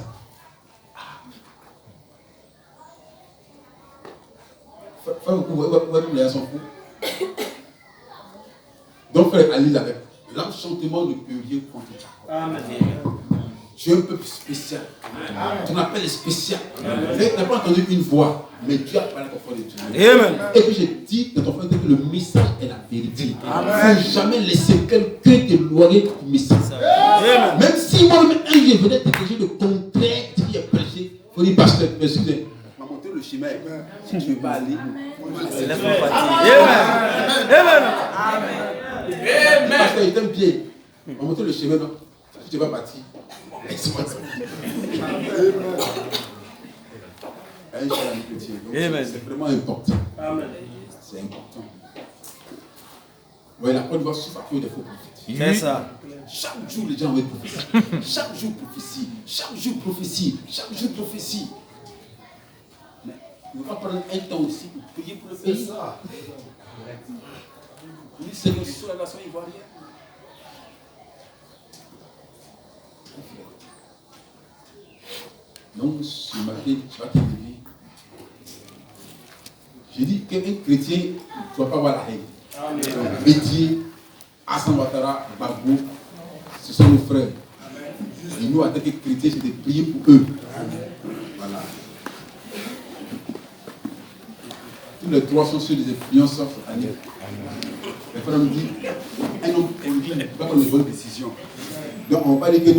Donc, frère Ali, avec l'enchantement ne peut rien contre toi. Amen. Tu es un peu spécial. Ton appel est spécial. Tu n'as pas entendu une voix, mais Dieu a parlé à ton frère de Dieu. Amen. Et puis j'ai dit dans ton frère que le message est la vérité. Il ne faut jamais laisser quelqu'un t'éloigner du message. Amen. Même si moi-même un jour je venais te prêcher le contraire de ce qui est prêché, il faut dire pasteur, excusez, m'a montré le chemin. Si tu ne veux pas aller, Laisse-moi partir. Amen. Amen. pasteur, il t'aime bien. M'a montré le chemin, non? Si tu ne veux pas partir, laisse-moi partir. Amen. C'est vraiment important. Amen. C'est important. Oui, la Côte d'Ivoire souffre à cause des faux prophètes. C'est ça. Chaque jour, les gens vont être prophétie. Chaque jour, prophétie. Chaque jour, prophétie. Chaque jour, prophétie. Mais on va prendre un temps aussi pour prier pour le pays. C'est ça. Oui, Seigneur, sur la nation ivoirienne. Donc, ce matin, tu vas te lever. J'ai dit qu'un chrétien ne doit pas avoir la haine. Bédier, Hassan Ouattara, Gbagbo, ce sont nos frères. Et nous, en tant que chrétiens, c'est de prier pour eux. Voilà. Tous les trois sont sur des influenceurs sataniques. Les frères me disent, un homme politique ne peut pas prendre de bonnes décisions. Donc, on va pas dire que